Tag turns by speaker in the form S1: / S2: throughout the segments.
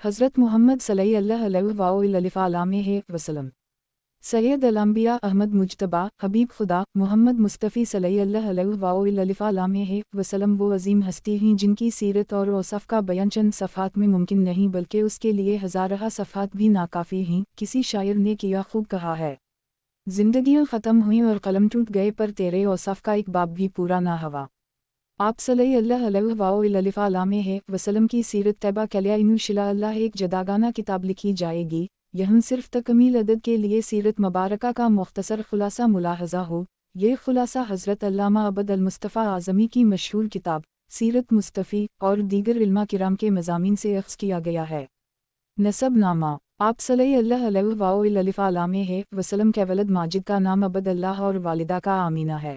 S1: हज़रत मोहम्मद सल्लल्लाहु अलैहि वसल्लम। सैयद अल-अंबिया अहमद मुज्तबा हबीब खुदा मोहम्मद मुस्तफ़ी सल्लल्लाहु अलैहि वसल्लम वो अजीम हस्ती हैं जिनकी सीरत और औसाफ का बयान चंद सफ़हात में मुमकिन नहीं बल्कि उसके लिए हज़ारहा सफ़हात भी नाकाफ़ी हैं। किसी शायर ने किया खूब कहा है, ज़िंदगियाँ ख़त्म हुईं और कलम टूट गए पर तेरे औसाफ का एक बाब भी पूरा ना हवा। आप सल्लल्लाहु अलैहि वसल्लम की सीरत तैयबा के लिए इंशाअल्लाह एक जदागाना किताब लिखी जाएगी। यह सिर्फ तकमील अदद के लिए सीरत मुबारका का मुख्तसर खुलासा मुलाहज़ा हो। ये खुलासा हज़रत अल्लामा अबद अल-मुस्तफ़ा आज़मी की मशहूर किताब सीरत मुस्तफ़ी और दीगर इल्मा किराम के मज़ामीन से अख्ज़ किया गया है। नसब नामा। आप सल्लल्लाहु अलैहि वसल्लम के वलद माजिद का नाम अबद अल्लाह और वालिदा का आमीना है।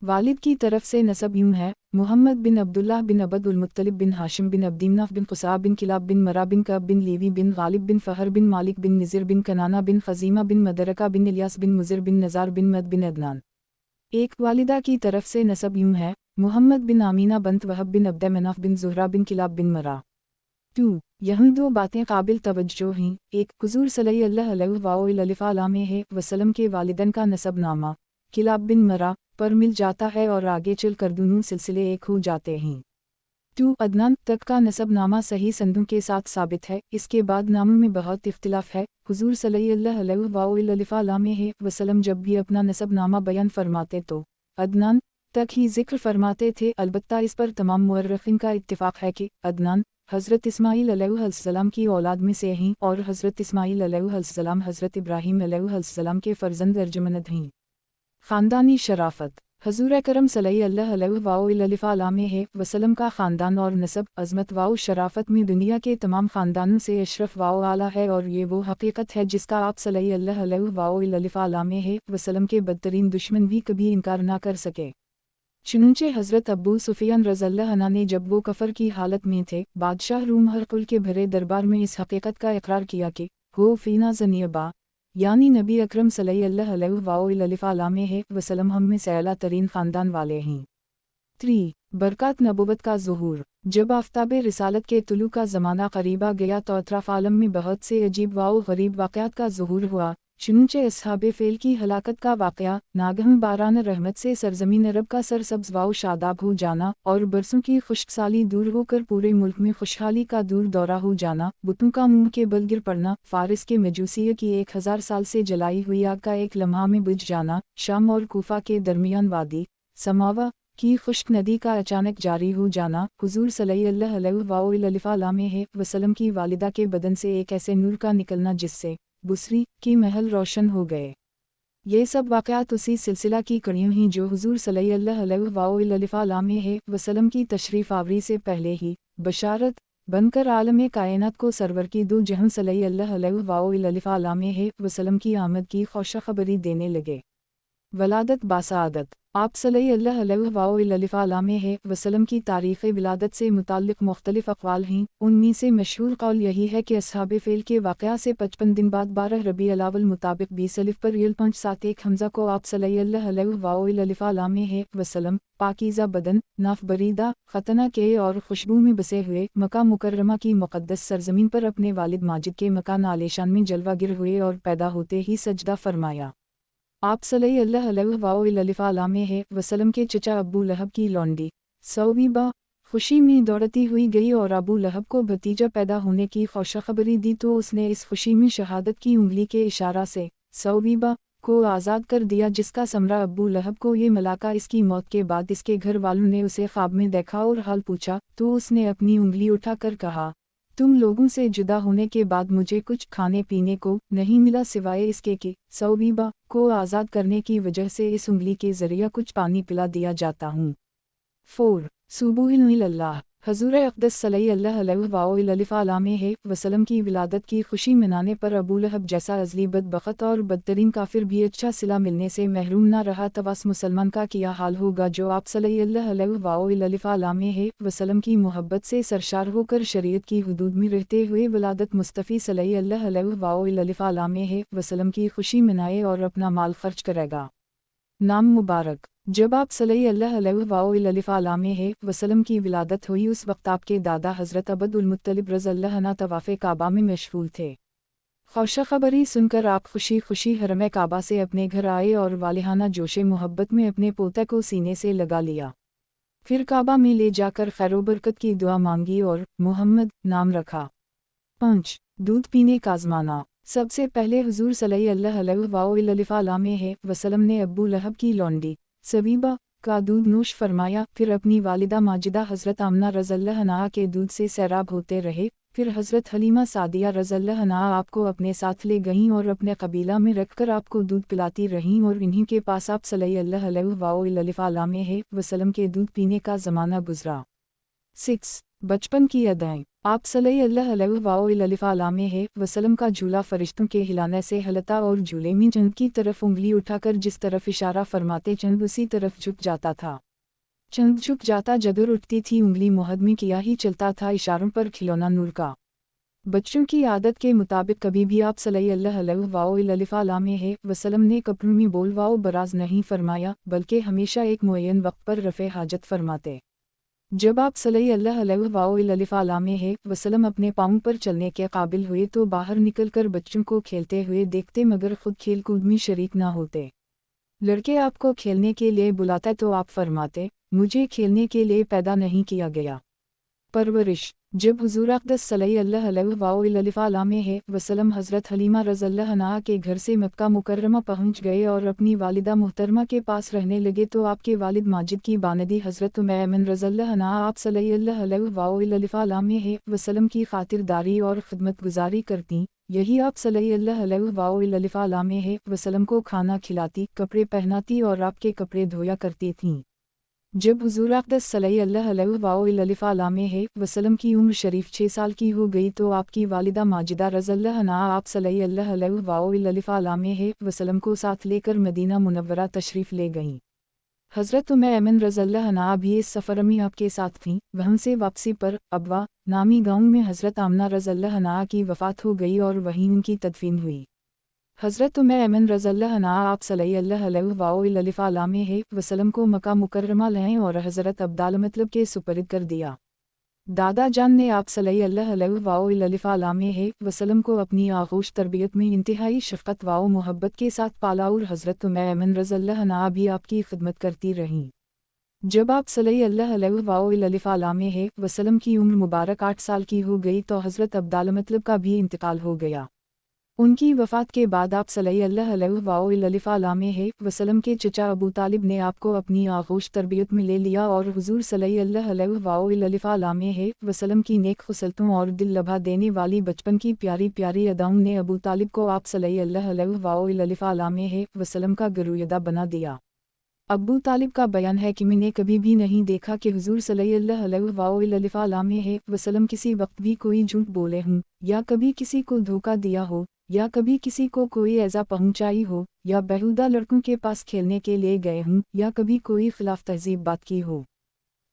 S1: वालिद की तरफ से नसब यूँ है, मुहम्मद बिन अब्दुल्लाह बिन अबद उल मुत्तलिब बिन हाशिम बिन अब्दीमनाफ बिन खुसा बिन किलाब बिन मरा बिन कब बिन लीवी बिन गालिब बिन फ़हर बिन मालिक बिन निज़िर बिन कनाना बिन ख़ज़ीमा बिन मदरका बिन इलियास बिन मुज़िर बिन नज़ार बिन मद बिन अदनान। एक वालिदा की तरफ से नसब यूँ है, मुहम्मद बिन आमीना बंत वहब बिन अब्द मनाफ बिन ज़ुहरा बिन किलाब बिन मरा। 2. यहाँ दो बातें काबिल तवज्जो हैं। एक, हुज़ूर सल्लल्लाहु अलैहि वसल्लम के वालिदैन का नसब नामा किलाब बिन मरा पर मिल जाता है और आगे चल कर दोनों सिलसिले एक हो जाते हैं। 2. अदनान तक का नसब नामा सही संदों के साथ साबित है। इसके बाद नामों में बहुत इख्तिलाफ है। हुज़ूर सल्लल्लाहु अलैहि वसल्लम जब भी अपना नसब नामा बयान फरमाते तो अदनान तक ही जिक्र फरमाते थे। अलबत्ता इस पर तमाम मुअर्रिखीन का इत्तिफाक है कि अदनान हज़रत इस्माईल अलैहिस्सलाम की औलाद में से हैं और हज़रत इस्माईल अलैहिस्सलाम हज़रत इब्राहीम अलैहिस्सलाम के फ़र्जंद अर्जुमंद हैं। ख़ानदानी शराफ़त। हज़ूर अकरम सल्लल्लाहु अलैहि वसल्लम का ख़ानदान और नसब अज़मत व शराफ़त में दुनिया के तमाम ख़ानदानों से अशरफ व आला है और ये वो हक़ीक़त है जिसका आप सल्लल्लाहु अलैहि वसल्लम के बदतरीन दुश्मन भी कभी इनकार ना कर सके। चुनंचे हज़रत अबू सुफ़ियान रज़ियल्लाहु अन्हु ने जब वो कफ़र की हालत में थे, बादशाह रूम हरकुल के भरे दरबार में इस हक़ीक़त का इक़रार किया कि हो फ़ीना ज़नियबा, यानी नबी अकरम सल्लल्लाहु अलैहि वसल्लम हम में से आला तरीन ख़ानदान वाले हैं। 3. बरक़ात नबुवत का ज़ुहूर। जब आफ्ताब रिसालत के तुलू का ज़माना क़रीबा गया तो अतराफ़ आलम में बहुत से अजीब व ग़रीब वाक़यात का ज़ुहूर हुआ। चुनंचे अस्हाबे फ़ील की हलाकत का वाक़या, नागहन बारान रहमत से सरज़मीन अरब का सरसब्ज़ व शादाब हो जाना और बरसों की खुश्क साली दूर होकर पूरे मुल्क में खुशहाली का दूर दौरा हो जाना, बुतों का मुँह के बल गिर पड़ना, फ़ारिस के मजूसिया की 1000 साल से जलाई हुई आग का एक लम्हा में बुझ जाना, शाम और कूफा के दरमियान वादी समावा की खुश्क नदी का अचानक जारी हो जाना, हुज़ूर सल्लल्लाहु अलैहि वसल्लम की वालिदा के बदन से एक ऐसे नूर का निकलना जिससे बुसरी की महल रोशन हो गए। ये सब वाक़यात उसी सिलसिला की कड़ियाँ हैं जो हुज़ूर सल्लल्लाहु अलैहि वसल्लम की तशरीफ़ आवरी से पहले ही बशारत बनकर आलम कायनात को सरवर की दो जहां सल्लल्लाहु अलैहि वसल्लम की आमद की खुशखबरी देने लगे। वलादत बासआदत। आप सल्लल्लाहु अलैहि वसल्लम की तारीख़ विलादत से मुताल्लिक़ मुख्तलिफ़ अक़वाल हैं। उनमें से मशहूर कौल यही है कि अस्हाबे फ़ील के वाक़या से 55 दिन बाद 12 रबीउल अव्वल मुताबिक 20 अलिफ पर यल 571 हमज़ा को आप सल्लल्लाहु अलैहि वसल्लम पाकीज़ा बदन नाफ बरीदा ख़तना के और खुशबू में बसे हुए मक्का मुकर्रमा की मुक़द्दस सरज़मीन पर अपने वालिद माजिद के मकान आलीशान में जलवागिर हुए और पैदा होते ही सजदा फरमाया। आप सल्लल्लाहु अलैहि वसल्लम के चचा अबू लहब की लौंडी सौबीबा खुशी में दौड़ती हुई गई और अबू लहब को भतीजा पैदा होने की खुशखबरी दी तो उसने इस खुशी में शहादत की उंगली के इशारा से सौबीबा को आज़ाद कर दिया, जिसका समरा अबू लहब को ये मलाका इसकी मौत के बाद इसके घर वालों ने उसे ख्वाब में देखा और हाल पूछा तो उसने अपनी उंगली उठाकर कहा, तुम लोगों से जुदा होने के बाद मुझे कुछ खाने पीने को नहीं मिला सिवाय इसके कि सौबीबा को आज़ाद करने की वजह से इस उंगली के ज़रिया कुछ पानी पिला दिया जाता हूँ। 4. सुबूहिल्लाह। हज़ूर अक़दस सल्लल्लाहु अलैहि वसल्लम की विलादत की खुशी मनाने पर अबू लहब जैसा अज़ली बदबख़त और बदतरीन काफिर भी अच्छा सिला मिलने से महरूम न रहा। तवास मुसलमान का क्या हाल होगा जो आप सल्लल्लाहु अलैहि वसल्लम की मोहब्बत से सरशार होकर शरीयत की हुदूद में रहते हुए विलादत मुस्तफ़ी सल्लल्लाहु अलैहि वसल्लम की खुशी मनाए और अपना माल खर्च करेगा। नाम मुबारक। जब आप सल्लल्लाहु अलैहि वसल्लम की विलादत हुई उस वक्त आपके दादा हज़रत अब्दुल मुत्तलिब रज़ियल्लाहु अन्हु तवाफ़े काबा में मशगूल थे। खुशखबरी सुनकर आप खुशी खुशी हरम काबा से अपने घर आए और वालिहाना जोशे मोहब्बत में अपने पोते को सीने से लगा लिया। फिर काबा में ले जाकर खैरो बरकत की दुआ मांगी और मोहम्मद नाम रखा। 5. दूध पीने का आज़माना। सबसे पहले हुज़ूर सल्लल्लाहु अलैहि वसल्लम ने अब्बू लहब की लौंडी सबीबा का दूध नोश फरमाया, फिर अपनी वालिदा माजिदा हज़रत आमना रज़ियल्लाहु अन्हा के दूध से सैराब होते रहे। फिर हज़रत हलीमा सादिया रज़ियल्लाहु अन्हा आपको अपने साथ ले गईं और अपने कबीला में रखकर आपको दूध पिलाती रहीं और इन्हीं के पास आप सल्लल्लाहु अलैहि वसल्लम के दूध पीने का ज़माना गुज़रा। 6. बचपन की अदाएँ। आप सल्लल्लाहु अलैहि वसल्लम का झूला फरिश्तों के हिलाने से हलता और झूले में चंद की तरफ उंगली उठाकर जिस तरफ इशारा फरमाते चंद उसी तरफ झुक जाता था। चंद झुक जाता जदर उठती थी उंगली मोहद में किया ही चलता था इशारों पर खिलौना नूर का। बच्चों की आदत के मुताबिक कभी भी आप सल्लल्लाहु अलैहि वसल्लम ने कपड़ों में बोल वाओ बराज नहीं फरमाया, बल्कि हमेशा एक मुअय्यन वक्त पर रफ़े हाजत फरमाते। जब आप सल्लल्लाहु अलैहि वसल्लम अपने पाँव पर चलने के काबिल हुए तो बाहर निकलकर बच्चों को खेलते हुए देखते मगर खुद खेल कूद में शरीक ना होते। लड़के आपको खेलने के लिए बुलाते तो आप फरमाते, मुझे खेलने के लिए पैदा नहीं किया गया। परवरिश। जब हुज़ूर अक़दस सल्लल्लाहु अलैहि वसल्लम हज़रत हलीमा रज़ियल्लाहु अन्हा के घर से मक्का मुकर्रमा पहुँच गए और अपनी वालिदा मुहतरमा के पास रहने लगे तो आपके वालिद माजिद की बानदी हज़रत उम्मे रज़ियल्लाहु अन्हा आप सल्लल्लाहु अलैहि वसल्लम की खातिरदारी और खिदमतगुजारी करती। यही आप सल्लल्लाहु अलैहि वसल्लम को खाना खिलाती, कपड़े पहनाती और आपके कपड़े धोया करती थीं। जब हुज़ूर अक़दस सल्लल्लाहु अलैहि वसल्लम की उम्र शरीफ 6 साल की हो गई तो आपकी वालिदा माजिदा रज़ियल्लाहु अन्हा आप सल्लल्लाहु अलैहि वसल्लम को साथ लेकर मदीना मुनव्वरा तशरीफ़ ले गईं। हज़रत उम्मे ऐमन रज़ियल्लाहु अन्हा भी इस सफ़र में आपके साथ थीं। वहाँ से वापसी पर अबवा नामी गाँव में हज़रत आमना रज़ियल्लाहु अन्हा की वफ़ात हो गई और वहीं उनकी तदफ़ीन हुई। हज़रत उम्मे ऐमन रज़ियल्लाहु अन्हा आप सल्लल्लाहु अलैहि वसल्लम को मक्का मुकर्रमा लाएं और हज़रत अब्दाल मतलब के सुपरद कर दिया। दादा जान ने आप सल्लल्लाहु अलैहि वसल्लम को अपनी आगोश तरबियत में इंतहाई शफ़क़त व मोहब्बत के साथ पाला और हज़रत उम्मे ऐमन रज़ियल्लाहु अन्हा भी आपकी खिदमत करती रहीं। जब आप सल्लल्लाहु अलैहि वसल्लम की उम्र मुबारक 8 साल की हो गई तो हज़रत अब्दाल मतलब का भी इंतकाल हो गया। उनकी वफ़ात के बाद आप सल्लल्लाहु अलैहि वसल्लम के चचा अबू तालिब ने आपको अपनी आगोश तरबियत में ले लिया और हुज़ूर सल्लल्लाहु अलैहि वसल्लम की नेक खुसलतों और दिल लभा देने वाली बचपन की प्यारी प्यारी अदाओं ने अबू तालिब को आप सल्लल्लाहु अलैहि वसल्लम का गुरुयदा बना दिया। अबू तालिब का बयान है कि मैंने कभी भी नहीं देखा कि हुज़ूर सल्लल्लाहु अलैहि वसल्लम किसी वक्त भी कोई झूठ बोले हों, या कभी किसी को धोखा दिया हो, या कभी किसी को कोई ऐज़ा पहुंचाई हो, या बेहुदा लड़कों के पास खेलने के लिए गए हों, या कभी कोई खिलाफ तहज़ीब बात की हो।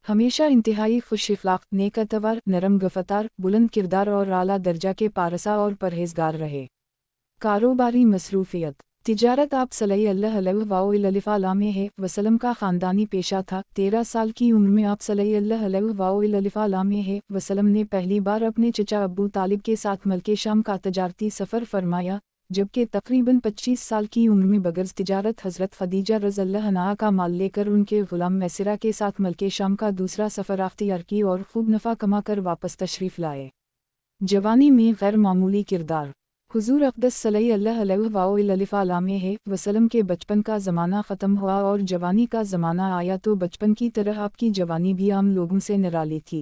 S1: हमेशा इंतहाई खुश इख़लाक़, नेक अतवार, नरम गफ़तार, बुलंद किरदार और आला दर्जा के पारसा और परहेज़गार रहे। कारोबारी मसरूफ़ियत। तिजारत। आप सल्लल्लाहु अलैहि वसल्लम का ख़ानदानी पेशा था। 13 साल की उम्र में आप सल्लल्लाहु अलैहि वसल्लम ने पहली बार अपने चचा अबू तालिब के साथ मल्के शाम का तजारती सफ़र फरमाया, जबकि तकरीबन 25 साल की उम्र में बगैर तिजारत हज़रत खदीजा रज़ियल्लाहु अन्हा का माल लेकर उनके ग़ुलाम मैसरा के साथ मल्के शाम का दूसरा सफ़र अख्तियार की और खूब नफ़ा कमा कर वापस तशरीफ़ लाए। जवानी में गैर मामूली किरदार। हुज़ूर अक़दस सल्लल्लाहु अलैहि वसल्लम के बचपन का ज़माना ख़त्म हुआ और जवानी का ज़माना आया तो बचपन की तरह आपकी जवानी भी आम लोगों से निराली थी।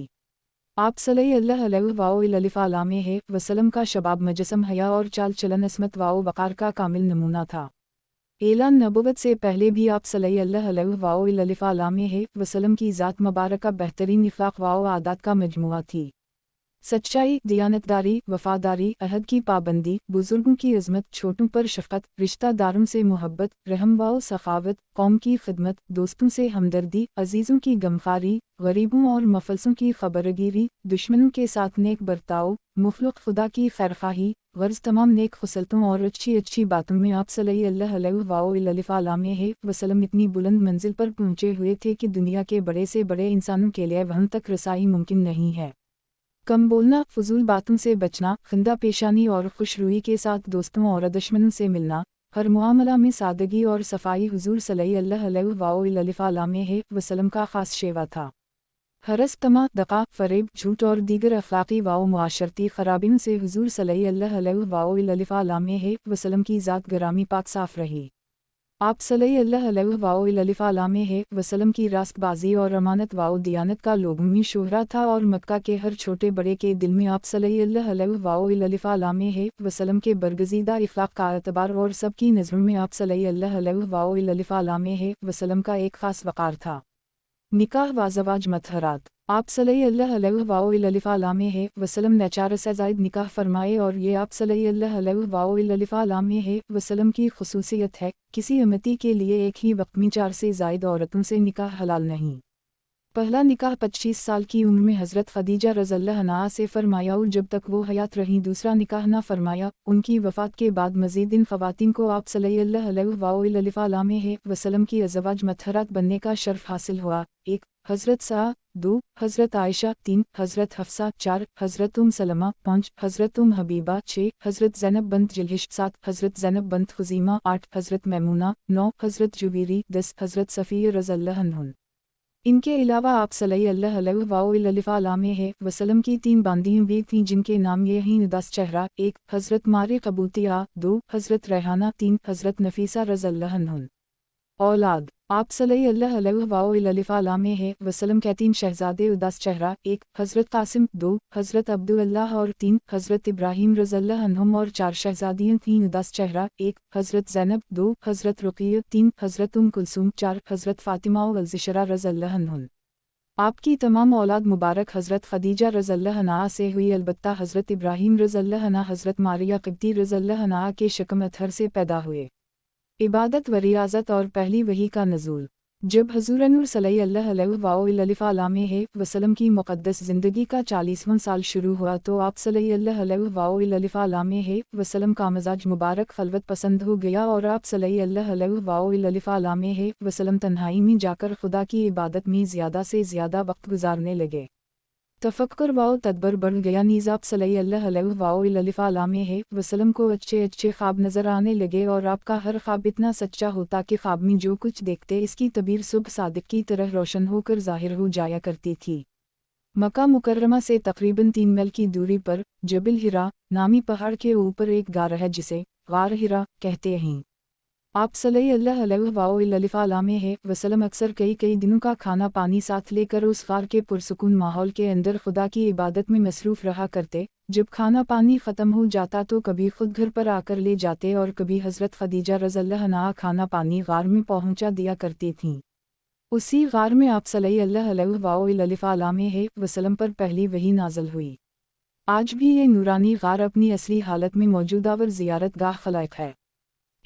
S1: आप सल्लल्लाहु अलैहि वसल्लम का शबाब मजसम हया और चाल चलन असमत व वक़ार का कामिल नमूना था। एलान नबुवत से पहले भी आप सल्लल्लाहु अलैहि वसल्लम की ज़ात मुबारका बेहतरीन इख़लाक़ व आदात का मजमुआ थी। सच्चाई, दियानतदारी, वफादारी, अहद की पाबंदी, बुजुर्गों की इज़्ज़त, छोटों पर शफ़क़त, रिश्तेदारों से मोहब्बत, रहम व सखावत, कौम की खिदमत, दोस्तों से हमदर्दी, अजीज़ों की गमखारी, गरीबों और मफलसों की खबरगिरी, दुश्मनों के साथ नेक बर्ताव, मुखलुक खुदा की खैरखाही, गर्ज तमाम नेक खुसलतों और अच्छी अच्छी बातों में आप सल्लल्लाहु अलैहि वसल्लम इतनी बुलंद मंजिल पर पहुँचे हुए थे कि दुनिया के बड़े से बड़े इंसानों के लिए वहाँ तक रसाई मुमकिन नहीं है। कम बोलना, फजूल बातों से बचना, खिंदा पेशानी और खुशरुई के साथ दोस्तों और दुश्मनों से मिलना, हर मुआमला में सादगी और सफाई हुजूर सल्लल्लाहु अलैहि वसल्लम का खास शेवा था। हरस, तमा, दगा, फरेब, झूठ और दीगर अखलाकी व मुआशरती खराबियों से हुजूर सल्लल्लाहु अलैहि वसल्लम की ज़ात गरामी पाक साफ रही। आप सल्लल्लाहु अलैहि वसल्लम की रास्तबाजी और अमानत व दियानत का लोगों में शोहरा था और मक्का के हर छोटे बड़े के दिल में आप सल्लल्लाहु अलैहि वसल्लम के बरगज़ीदा इखलाक का एतबार और सबकी नज़रों में आप सल्लल्लाहु अलैहि वसल्लम का एक ख़ास वक़ार था। निकाह व ज़वाज मतहरात, आप सल्लल्लाहु अलैहि वसल्लम ने 4 से ज़ायद निकाह फरमाए और ये आप सल्लल्लाहु अलैहि वसल्लम की खुसूसियत है। किसी उम्मती के लिए एक ही वक्त में 4 से ज़ायद औरतों से निकाह हलाल नहीं। पहला निकाह 25 साल की उम्र में हज़रत खदीजा रज़ियल्लाहु अन्हा से फरमाया और जब तक वो हयात रहीं दूसरा निकाह ना फरमाया। उनकी वफ़ात के बाद मज़ीद इन ख़वातीन को आप सल्लल्लाहु अलैहि वसल्लम की अज़वाज मतहरात बनने का शर्फ़ हासिल हुआ। 1 हज़रत सा, 2 हज़रत आयशा, 3 हज़रत हफ्सा, 4 हज़रत सलमा, 5 हज़रत हबीबा, 6 हज़रत ज़ैनब बंत जिलहिश, 7 हज़रत ज़ैनब बंत खुज़ीमा, 8 हज़रत मैमूना, 9 हज़रत जुबैरी, 10 हज़रत सफ़िया रज़ियल्लाहु अन्हा। इनके अलावा आप सल्लल्लाहु अलैहि वसल्लम की 3 बांदियाँ भी थीं जिनके नाम ये हैं 10 चेहरा, 1 हज़रत मारे कबूतिया, 2 हज़रत रेहाना, 3 हज़रत नफीसा रज़ियल्लाहु अन्हा। औलाद, आप सल्लल्लाहु अलैहि वसल्लम के 3 शहज़ादे 10 चेहरा, 1 हज़रत कासिम, 2 हज़रत अब्दुल्लाह और 3 हज़रत इब्राहीम रज़ियल्लाहु अन्हुम और 4 शहज़ादियाँ थीं 10 चेहरा, 1 हज़रत ज़ैनब, 2 हज़रत रुक़िया, 3 हज़रत कुलसूम, 4 हज़रत फ़ातिमा व ज़िशरा रज़ियल्लाहु अन्हुम। आपकी तमाम औलाद मुबारक हज़रत खदीजा रज़ियल्लाहु अन्हा से हुई, अलबत्ता हज़रत इब्राहीम रज़ियल्लाहु अन्हा हज़रत मारिया क़िब्ती रज़ियल्लाहु अन्हा के शकम अतहर से पैदा हुए। इबादत व रियाज़त और पहली वही का नज़ूल, जब हज़ूर नूर सल्लल्लाहु अलैहि वसल्लम की मुक़द्दस ज़िंदगी का 40वां साल शुरू हुआ तो आप सल्लल्लाहु अलैहि वसल्लम का मज़ाज मुबारक खलवत पसंद हो गया और आप सल्लल्लाहु अलैहि वसल्लम तन्हाई में जाकर खुदा की इबादत में ज़्यादा से ज़्यादा वक्त गुजारने लगे। तफक्कुर व तदब्बर बढ़ गया, नीज़ आप सल्लल्लाहु अलैहि वसल्लम को अच्छे अच्छे ख्वाब नज़र आने लगे और आपका हर ख्वाब इतना सच्चा होता कि ख्वाब में जो कुछ देखते इसकी तबीर सुबह सादिक की तरह रोशन होकर ज़ाहिर हो जाया करती थी। मक्का मुकर्रमा से तकरीबन 3 मील की दूरी पर जबल हिरा नामी पहाड़ के ऊपर एक गार है जिसे गार हिरा कहते हैं। आप सल्लल्लाहु अलैहि वसल्लम अक्सर कई दिनों का खाना पानी साथ लेकर उस गार के पुरसुकून माहौल के अंदर खुदा की इबादत में मसरूफ़ रहा करते। जब खाना पानी ख़त्म हो जाता तो कभी खुद घर पर आकर ले जाते और कभी हज़रत खदीजा रज़ियल्लाहु अन्हा खाना पानी गार में पहुंचा दिया करती थीं। उसी गार में आप सल्लल्लाहु अलैहि वसल्लम पर पहली वही नाज़िल हुई। आज भी ये नूरानी गार अपनी असली हालत में मौजूदा व ज़ियारत गाह खलाइक है।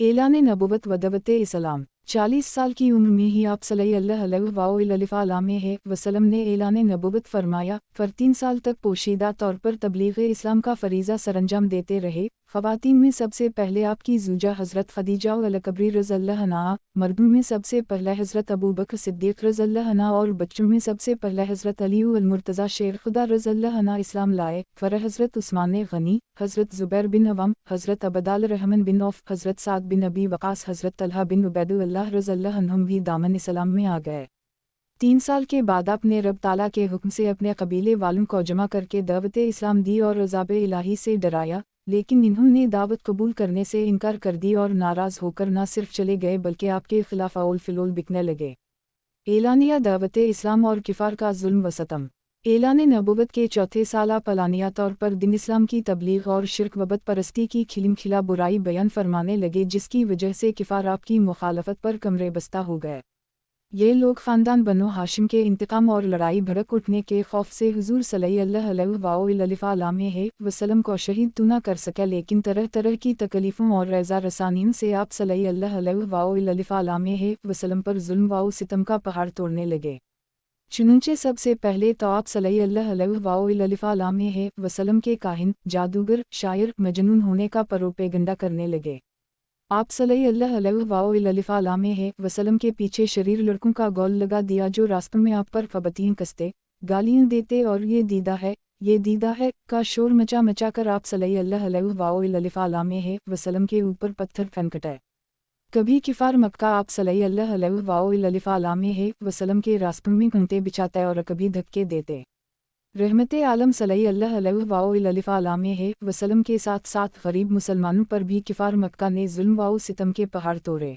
S1: एलान नबुवत व दअवत इस्लाम, 40 साल की उम्र में ही आप सल्लल्लाहु अलैहि वसल्लम ने एलान नबुवत फरमाया। फिर 3 साल तक पोशीदा तौर पर तबलीग इस्लाम का फ़रीज़ा सरंजाम देते रहे। ख़वातीन में सबसे पहले आपकी ज़ूजा हज़रत खदीजा अल-कुबरा रज़ियल्लाहु अन्हा, मर्दों में सबसे पहले हज़रत अबू बकर सिद्दीक़ रज़ियल्लाहु अन्हा और बच्चों में सबसे पहले हज़रत अली अल-मुर्तज़ा शेर खुदा रज़ियल्लाहु अन्हा इस्लाम लाए। फिर हज़रत उस्मान गनी, हज़रत ज़ुबैर बिन अवाम, हज़रत अबदाल रहमान बिन औफ, हज़रत साद बिन अबी वक़ास, हज़रत तलहा बिन उबैदुल्लाह रज़ियल्लाहु अन्हुम भी दामन इस्लाम में आ गए। 3 साल के बाद आपने रब ताला के हुक्म से अपने कबीले वालों को जमा करके दावत इस्लाम दी और अज़ाब इलाही से डराया, लेकिन इन्होंने दावत कबूल करने से इनकार कर दी और नाराज़ होकर न सिर्फ चले गए बल्कि आपके खिलाफ औल फिलौल बिकने लगे। एलानिया दावत इस्लाम और किफ़ार का जुल्म व सितम। एलान नबुवत के चौथे साल आप अलानिया तौर पर दिन इस्लाम की तबलीग और शिर्क व बत परस्ती की खिलमखिला बुराई बयान फरमाने लगे, जिसकी वजह से किफ़ार आपकी मुखालफत पर कमरे बस्ता हो गए। ये लोग ख़ानदान बनो हाशिम के इंतकाम और लड़ाई भड़क उठने के खौफ से हुजूर सल्लल्लाहु अलैहि वसल्लम को शहीद तो न कर सके, लेकिन तरह तरह की तकलीफ़ों और रज़ा रसानियों से आप सल्लल्लाहु अलैहि वसल्लम पर जुल्म व सितम का पहाड़ तोड़ने लगे। चुनंचे सबसे पहले तो आप सल्लल्लाहु अलैहि वसल्लम के काहिन, जादूगर, शायर, मजनून होने का प्रोपेगंडा करने लगे। आप सल्लल्लाहु अलैहि वसल्लम के पीछे शरीर लड़कों का गौल लगा दिया जो रास्तों में आप पर फबतियाँ कसते, गालियाँ देते और ये दीदा है का शोर मचा मचा कर आप सल्लल्लाहु अलैहि वसल्लम के ऊपर पत्थर फेंकते। कभी किफ़ार मक्का आप सल्लल्लाहु अलैहि वसल्लम के रास्तों में घंटे बिछाते और कभी धक्के देते। रहमते आलम सल्लल्लाहु अलैहि वसल्लम के साथ साथ गरीब मुसलमानों पर भी किफ़ार मक्का ने जुल्म व सितम के पहाड़ तोड़े।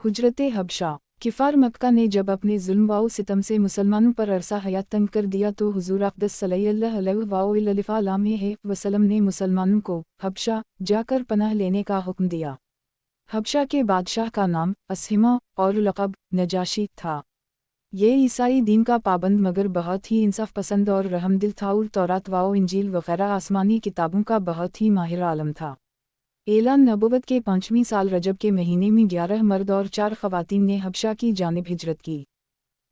S1: हुजरत हबशा। किफ़ार मक्का ने जब अपने जुल्म व सितम से मुसलमानों पर अरसा हयात तंग कर दिया तो हुजूर अक़दस सल्लल्लाहु अलैहि वसल्लम ने मुसलमानों को हबशा जाकर पनाह लेने का हुक्म दिया। हबशा के बादशाह का नाम असहिमा और लक़ब नजाशी था। ये ईसाई दीन का पाबंद मगर बहुत ही इंसाफ पसंद और रहमदिल था और तौरात व इंजील वगैरह आसमानी किताबों का बहुत ही माहिर आलम था। एलान नबुवत के 5वीं साल रजब के महीने में 11 मर्द और 4 ख़वातीन ने हबशा की जानिब हिजरत की।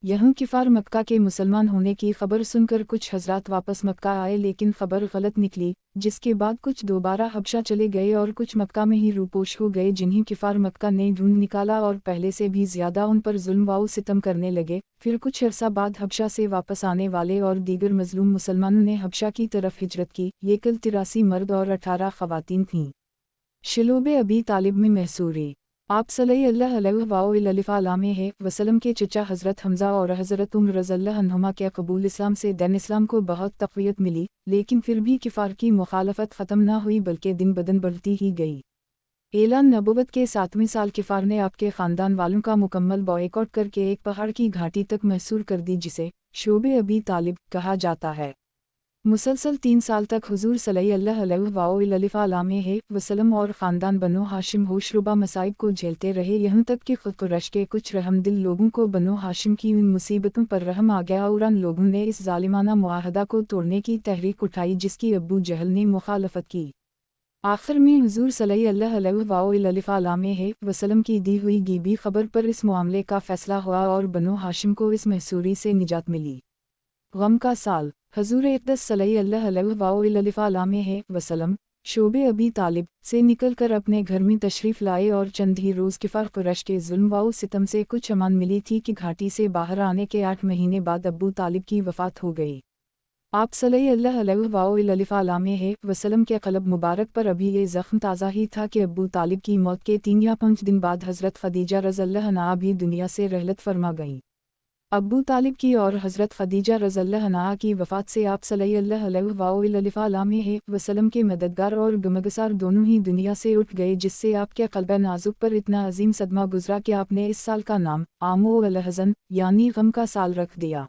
S1: यहाँ किफ़ार मक्का के मुसलमान होने की खबर सुनकर कुछ हज़रात वापस मक्का आए, लेकिन खबर गलत निकली, जिसके बाद कुछ दोबारा हबशा चले गए और कुछ मक्का में ही रूपोश हो गए, जिन्हें किफ़ार मक्का ने ढूंढ निकाला और पहले से भी ज़्यादा उन पर जुल्म व सितम करने लगे। फिर कुछ अरसा बाद हबशा से वापस आने वाले और दीगर मजलूम मुसलमानों ने हबशा की तरफ हिजरत की। ये कुल 83 मर्द और 18 ख़वातीन थीं। शिलोब अबी तालिब में महसूरी। आप सल्लल्लाहु अलैहि वसल्लम के चचा हज़रत हमज़ा और हज़रत उमर रज़ियल्लाहु अन्हुमा के कबूल इस्लाम से दिन इस्लाम को बहुत तक़वियत मिली, लेकिन फिर भी किफ़ार की मुखालफत ख़त्म न हुई बल्कि दिन बदन बढ़ती ही गई। एलान नबुवत के 7वें साल किफ़ार ने आपके ख़ानदान वालों का मुकम्मल बॉयकॉट करके एक पहाड़ की घाटी तक महसूर कर दी, जिसे शोबे अबी तालिब कहा जाता है। मुसलसल 3 साल तक हुजूर सल्लल्लाहु अलैहि वसल्लम और ख़ानदान बनो हाशिम होशरुबा मसाइब को झेलते रहे, यहाँ तक कि खुद कुरैश के कुछ रहमदिल लोगों को बनो हाशिम की उन मुसीबतों पर रहम आ गया और उन लोगों ने इस जालिमाना मुआहदा को तोड़ने की तहरीक उठाई जिसकी अबू जहल ने मुखालफत की। आखिर में हुजूर सल्लल्लाहु अलैहि वसल्लम की दी हुई गीबी खबर पर इस मामले का फ़ैसला हुआ और बनो हाशिम को इस महसूरी से निजात मिली। गम का साल। हुजूर अक़दस सल्लल्लाहु अलैहि वसल्लम शोबे अबी तालिब से निकलकर अपने घर में तशरीफ़ लाए और चंद ही रोज़ किफ़ार कुरैश के जुल्म व सितम से कुछ अमान मिली थी कि घाटी से बाहर आने के 8 महीने बाद अबू तालिब की वफ़ात हो गई। आप सल्लल्लाहु अलैहि वसल्लम के क़ल्ब मुबारक पर अभी ये ज़ख्म ताज़ा ही था कि अबू तालिब की मौत के 3 या 5 दिन बाद हज़रत ख़दीजा रज़ियल्लाहु अन्हा भी दुनिया से रहलत फरमा गईं। अबू तालिब की और हज़रत ख़दीजा रज़ियल्लाहु अन्हा की वफ़ात से आप सल्लल्लाहु अलैहि वसल्लम के मददगार और गमगसार दोनों ही दुनिया से उठ गए, जिससे आपके क़ल्ब नाजुक पर इतना अजीम सदमा गुज़रा कि आपने इस साल का नाम आमो अल हज़न यानी गम का साल रख दिया।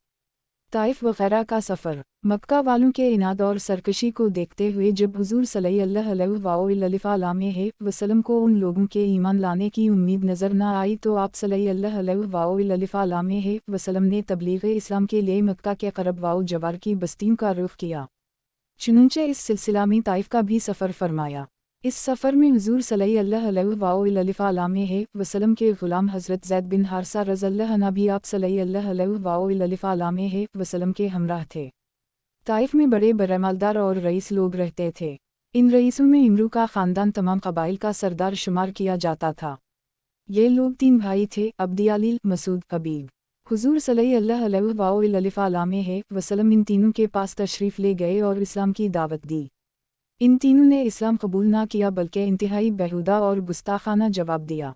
S1: ताइफ वगैरह का सफ़र। मक्का वालों के इनाद और सरकशी को देखते हुए जब हुजूर सल्लल्लाहु अलैहि वसल्लम को उन लोगों के ईमान लाने की उम्मीद नज़र न आई तो आप सल्लल्लाहु अलैहि वसल्लम ने तबलीग इस्लाम के लिए मक्का के क़रब व जवार की बस्तियों का रुख किया। चुनंचे इस सिलसिला में ताइफ का भी सफ़र फरमाया। इस सफ़र में हुजूर सल्लल्लाहु अलैहि वसल्लम के ग़ुलाम हज़रत ज़ैद बिन हारिसा रज़ियल्लाहु अन्हु भी आप सल्लल्लाहु अलैहि वसल्लम के हमराह थे। ताइफ में बड़े बरमालदार और रईस लोग रहते थे। इन रईसों में इमरू का ख़ानदान तमाम कबाइल का सरदार शुमार किया जाता था। ये लोग 3 भाई थे, अब्दियालील, मसूद, हबीब। हुजूर सल्लल्लाहु अलैहि वसल्लम इन तीनों के पास तशरीफ़ ले गए और इस्लाम की दावत दी। इन तीनों ने इस्लाम कबूल ना किया बल्कि इंतहाई बेहुदा और गुस्ताखाना जवाब दिया।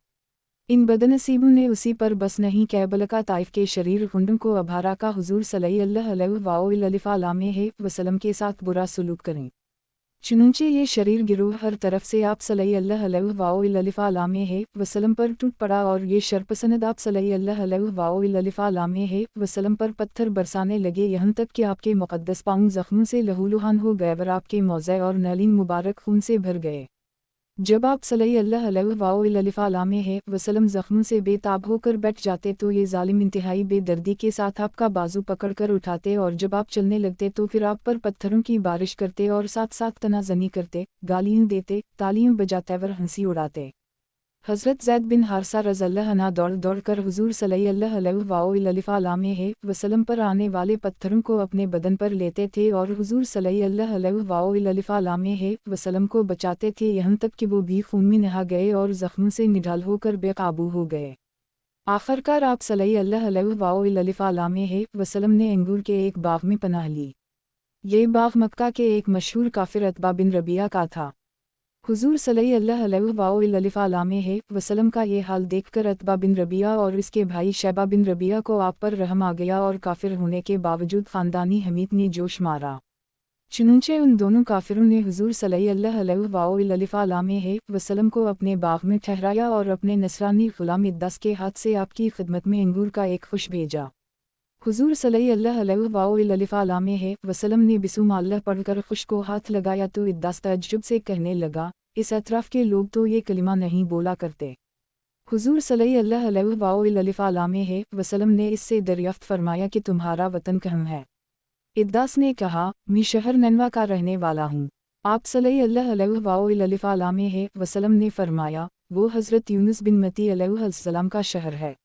S1: इन बदनसीबों ने उसी पर बस नहीं कह बल्कि ताइफ के शरीर गुंडों को अभारा का हुजूर सल्लल्लाहु अलैहि वसल्लम के साथ बुरा सलूक करें। चुनंचे ये शरीर गिरोह हर तरफ से आप सल्लल्लाहु अलैहि वसल्लम पर टूट पड़ा और ये शरपसंद आप सल्लल्लाहु अलैहि वसल्लम पर पत्थर बरसाने लगे, यहाँ तक कि आपके मुक़द्दस पाँव ज़ख्मों से लहूलुहान हो गए और आपके मौज़े और नलीन मुबारक खून से भर गए। जब आप सल्लल्लाहु वसल्लम ज़ख्मों से बेताब होकर बैठ जाते तो ये जालिम इंतहाई बेदर्दी के साथ आपका बाजू पकड़कर उठाते और जब आप चलने लगते तो फिर आप पर पत्थरों की बारिश करते और साथ साथ तनाज़नी करते, गालियाँ देते, तालियाँ बजाते और हंसी उड़ाते। हज़रत ज़ैद बिन हारिसा रज़ियल्लाहु अन्हु दौड़ कर हुज़ूर सल्लल्लाहु वसल्लम पर आने वाले पत्थरों को अपने बदन पर लेते थे और हुज़ूर सल्लल्लाहु वसल्लम को बचाते थे, यहाँ तक कि वो भी खून में नहा गए और ज़ख्मों से निढाल होकर बेकाबू हो गए। आखिरकार आप सल्लल्लाहु वसल्लम ने अंगूर के एक बाग में पनाह ली। ये बाग मक्का के एक मशहूर काफिर अतबा बिन रबिया का था। हुज़ूर सल्लल्लाहु वसल्लम का ये हाल देखकर अतबा बिन रबिया और इसके भाई शैबा बिन रबिया को आप पर रहम आ गया और काफिर होने के बावजूद ख़ानदानी हमीद ने जोश मारा। चुनंचे उन दोनों काफिरों ने हुज़ूर सल्लल्लाहु वसल्लम को अपने बाग में ठहराया और अपने नसरानी ग़ुलाम इद्दास के हाथ से आपकी खिदमत में अंगूर का एक खुश भेजा। हुज़ूर सल्लल्लाहु वसल्लम ने बिस्मिल्लाह पढ़कर खुश को हाथ लगाया तो इद्दास तअज्जुब से कहने लगा, इस अतराफ़ के लोग तो ये कलिमा नहीं बोला करते। हुज़ूर सल्लल्लाहु वसल्लम ने इससे दरियाफ़्त फरमाया कि तुम्हारा वतन कहाँ है। इद्दास ने कहा, मैं शहर ननवा का रहने वाला हूँ। आप सल्लल्लाहु वसल्लम ने फरमाया, वो हज़रत यूनुस बिन मत्ती अलैहिस्सलाम का शहर है।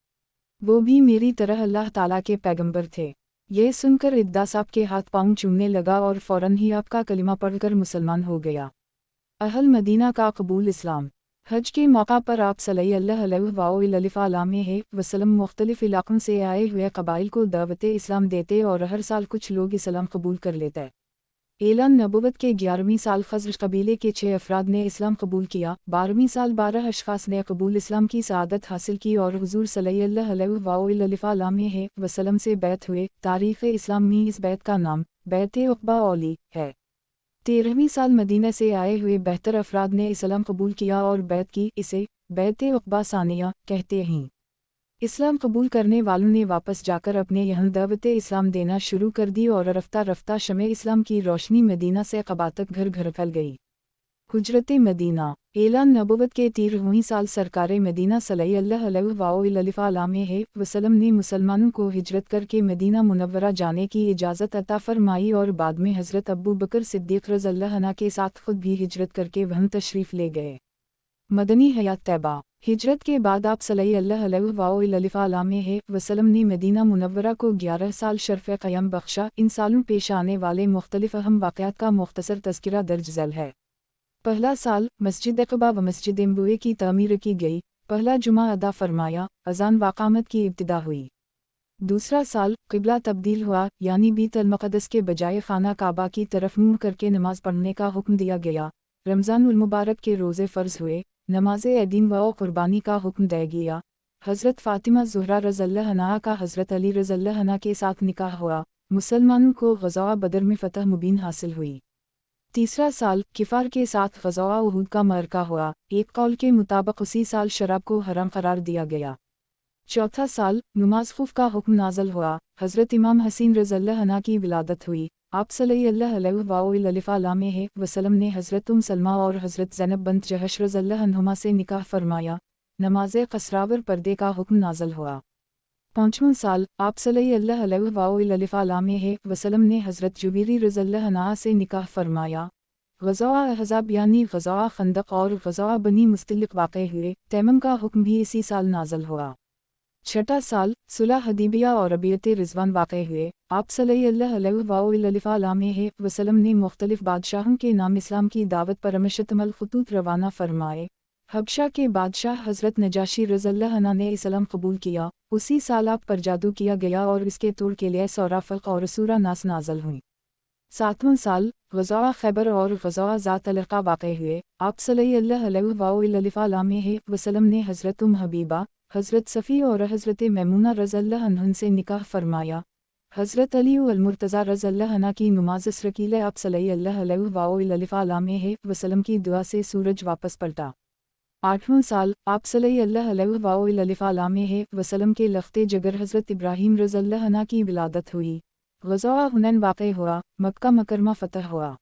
S1: वो भी मेरी तरह अल्लाह ताला के पैगंबर थे। यह सुनकर इद्दास आपके हाथ पाँव चूमने लगा और फ़ौरन ही आपका कलिमा पढ़कर मुसलमान हो गया। अहल मदीना का कबूल इस्लाम। हज के मौका पर आप सल्लल्लाहु वसल्लम मुख्तलिफ़ इलाक़ों से आए हुए कबाइल को दावत इस्लाम देते और हर साल कुछ लोग इस्लाम कबूल कर लेते। एलान नबुवत के 11वीं साल ख़ज़्रज कबीले के 6 अफराद ने इस्लाम कबूल किया। 12वीं साल 12 अशख़ास ने कबूल इस्लाम की सआदत हासिल की और हुज़ूर सल्लल्लाहु वसल्लम से बैत हुए। तारीख़ इस्लाम में इस बैत का नाम बैत उक़बा औली है। 13वीं साल मदीना से आए हुए बेहतर अफराद ने इस्लाम कबूल किया और बैत की, इसे बैत उक़बा सानिया कहते हैं। इस्लाम कबूल करने वालों ने वापस जाकर अपने यहाँ दावत इस्लाम देना शुरू कर दी और रफ्ता रफ्ता शमे इस्लाम की रोशनी मदीना से क़बा तक घर घर फैल गई। हुजरत मदीना। एलान नबुवत के 13वें साल सरकारे मदीना सल्लल्लाहु वसल्लम ने मुसलमानों को हिजरत करके मदीना मुनव्वरा जाने की इजाज़त अता फरमाई और बाद में हज़रत अबू बकर सिद्दीक़ रज़ियल्लाहु अन्हु के साथ खुद भी हिजरत करके वहाँ तशरीफ़ ले गए। मदनी हयात तैबा। हिजरत के बाद आप सल्लल्लाहु वसल्लम ने मदीना मुनव्वरा को 11 साल शर्फ़ क़याम बख्शा। इन सालों पेश आने वाले मुख्तलिफ़ अहम वाक़यात का मुख्तसर तज़किरा दर्ज झैल है। पहला साल मस्जिद क़ुबा व मस्जिद नबवी की तामीर की गई। पहला जुमा अदा फरमाया, अज़ान वाक़ामत की इब्तिदा हुई। दूसरा साल क़िबला तब्दील हुआ, यानी बैतुल मक़दस के बजाय खाना काबा की तरफ मुँह करके नमाज़ पढ़ने का हुक्म दिया गया। रमज़ानुल मुबारक के रोज़े फ़र्ज़ हुए। नमाज़े ऐदीन व क़ुरबानी का हुक्म दिया गया। हज़रत फ़ातिमा ज़ुहरा रज़ियल्लाहु अन्हा का हज़रत अली रज़ियल्लाहु अन्हु के साथ निकाह हुआ। मुसलमानों को ग़ज़वा बदर में फ़तह मुबीन हासिल हुई। तीसरा साल किफ़ार के साथ ग़ज़वा उहद का मअरका हुआ। एक कौल के मुताबिक उसी साल शराब को हराम करार दिया गया। चौथा साल नमाज़ ख़ुफ़ का हुक्म नाज़िल हुआ। हज़रत इमाम हसीन रज़ियल्लाहु अन्हा की विलादत हुई। आप सल्लल्लाहु वसल्लम ने हज़रत सलमा और हज़रत ज़ैनब बिन्त जहश रज़ियल्लाहु अन्हुमा से निकाह फरमाया। नमाज़े क़सरावर पर्दे का हुक्म नाज़िल हुआ। पाँचवां साल आप सल्लल्लाहु वसल्लम ने हज़रत जुबैर रज़ियल्लाहु अन्हा से निकाह फरमाया। ग़ज़वा अहज़ाब यानी ग़ज़वा खंदक और ग़ज़वा बनी मुस्तलिक़ वाक़े हुए। तैमम का हुक्म भी इसी साल नाज़िल हुआ। छठा साल सुलह हदीबिया और रबीयत रिज़वान वाक़े हुए। आप सल्लल्लाहु वसल्लम ने मुख्तलिफ़ बादशाहों के नाम इस्लाम की दावत पर मुश्तमिल ख़ुतूत रवाना फरमाए। हबशा के बादशाह हज़रत नजाशी रज़ियल्लाहु अन्हु ने इस्लाम कबूल किया। उसी साल आप पर जादू किया गया और इसके तोड़ के लिए सूरा फ़ल्क़ और सूरा नास नाज़िल हुई। सातवां साल ग़ज़वा खैबर और ग़ज़वा ज़ात अलक़ा वाक़े हुए। आप सल्लल्लाहु वसल्लम ने हज़रत हबीबा, हज़रत सफ़ी और हज़रत मैमूना रज़ियल्लाहु अन्हुन से निकाह फरमाया। हज़रत अली अल-मुर्तज़ा रज़ियल्लाहु अन्हु की नमाज़ रकीले आप सल्लल्लाहु वसल्लम की दुआ से सूरज वापस पलटा। आठवां साल आप सल्लल्लाहु वसल्लम के लख्ते जगर हज़रत इब्राहीम रज़ियल्लाहु अन्हु की विलादत हुई। ग़ज़वा हुनैन वाक़े हुआ। मक्का मुकरमा फ़तह हुआ।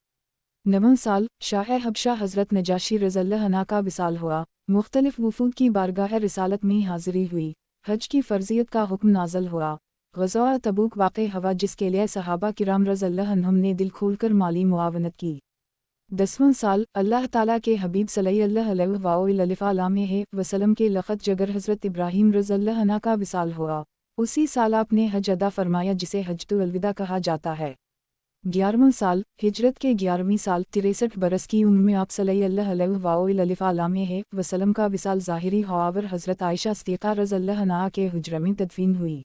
S1: 9 साल शाह हबशा हज़रत नजाशी रज़ियल्लाहु अन्हु का विसाल हुआ। मुख्तलिफ वफूद की बारगाह रिसालत में हाज़िरी हुई। हज की फ़र्ज़ियत का हुक्म नाज़िल हुआ। ग़ज़वा तबूक वाक़े हुआ जिसके लिए सहाबा किराम रज़ियल्लाहु अन्हुम ने दिल खोलकर माली मुआवनत की। 10वां साल अल्लाह ताला के हबीब सल्लल्लाहु अलैहि वसल्लम के लख़त जगर हज़रत इब्राहीम रज़ियल्लाहु अन्हु का विसाल हुआ। उसी साल आपने हज अदा फरमाया जिसे हज्जुल अलविदा कहा जाता है। 11वां साल हिजरत के 11वीं साल 63 बरस की उम्र में आप सल्लल्लाहु अलैहि वसल्लम का विसाल ज़ाहिरी हवावर हज़रत आयशा सिद्दीक़ा रज़ियल्लाहु अन्हा के हुज्रा में तदफीन हुई।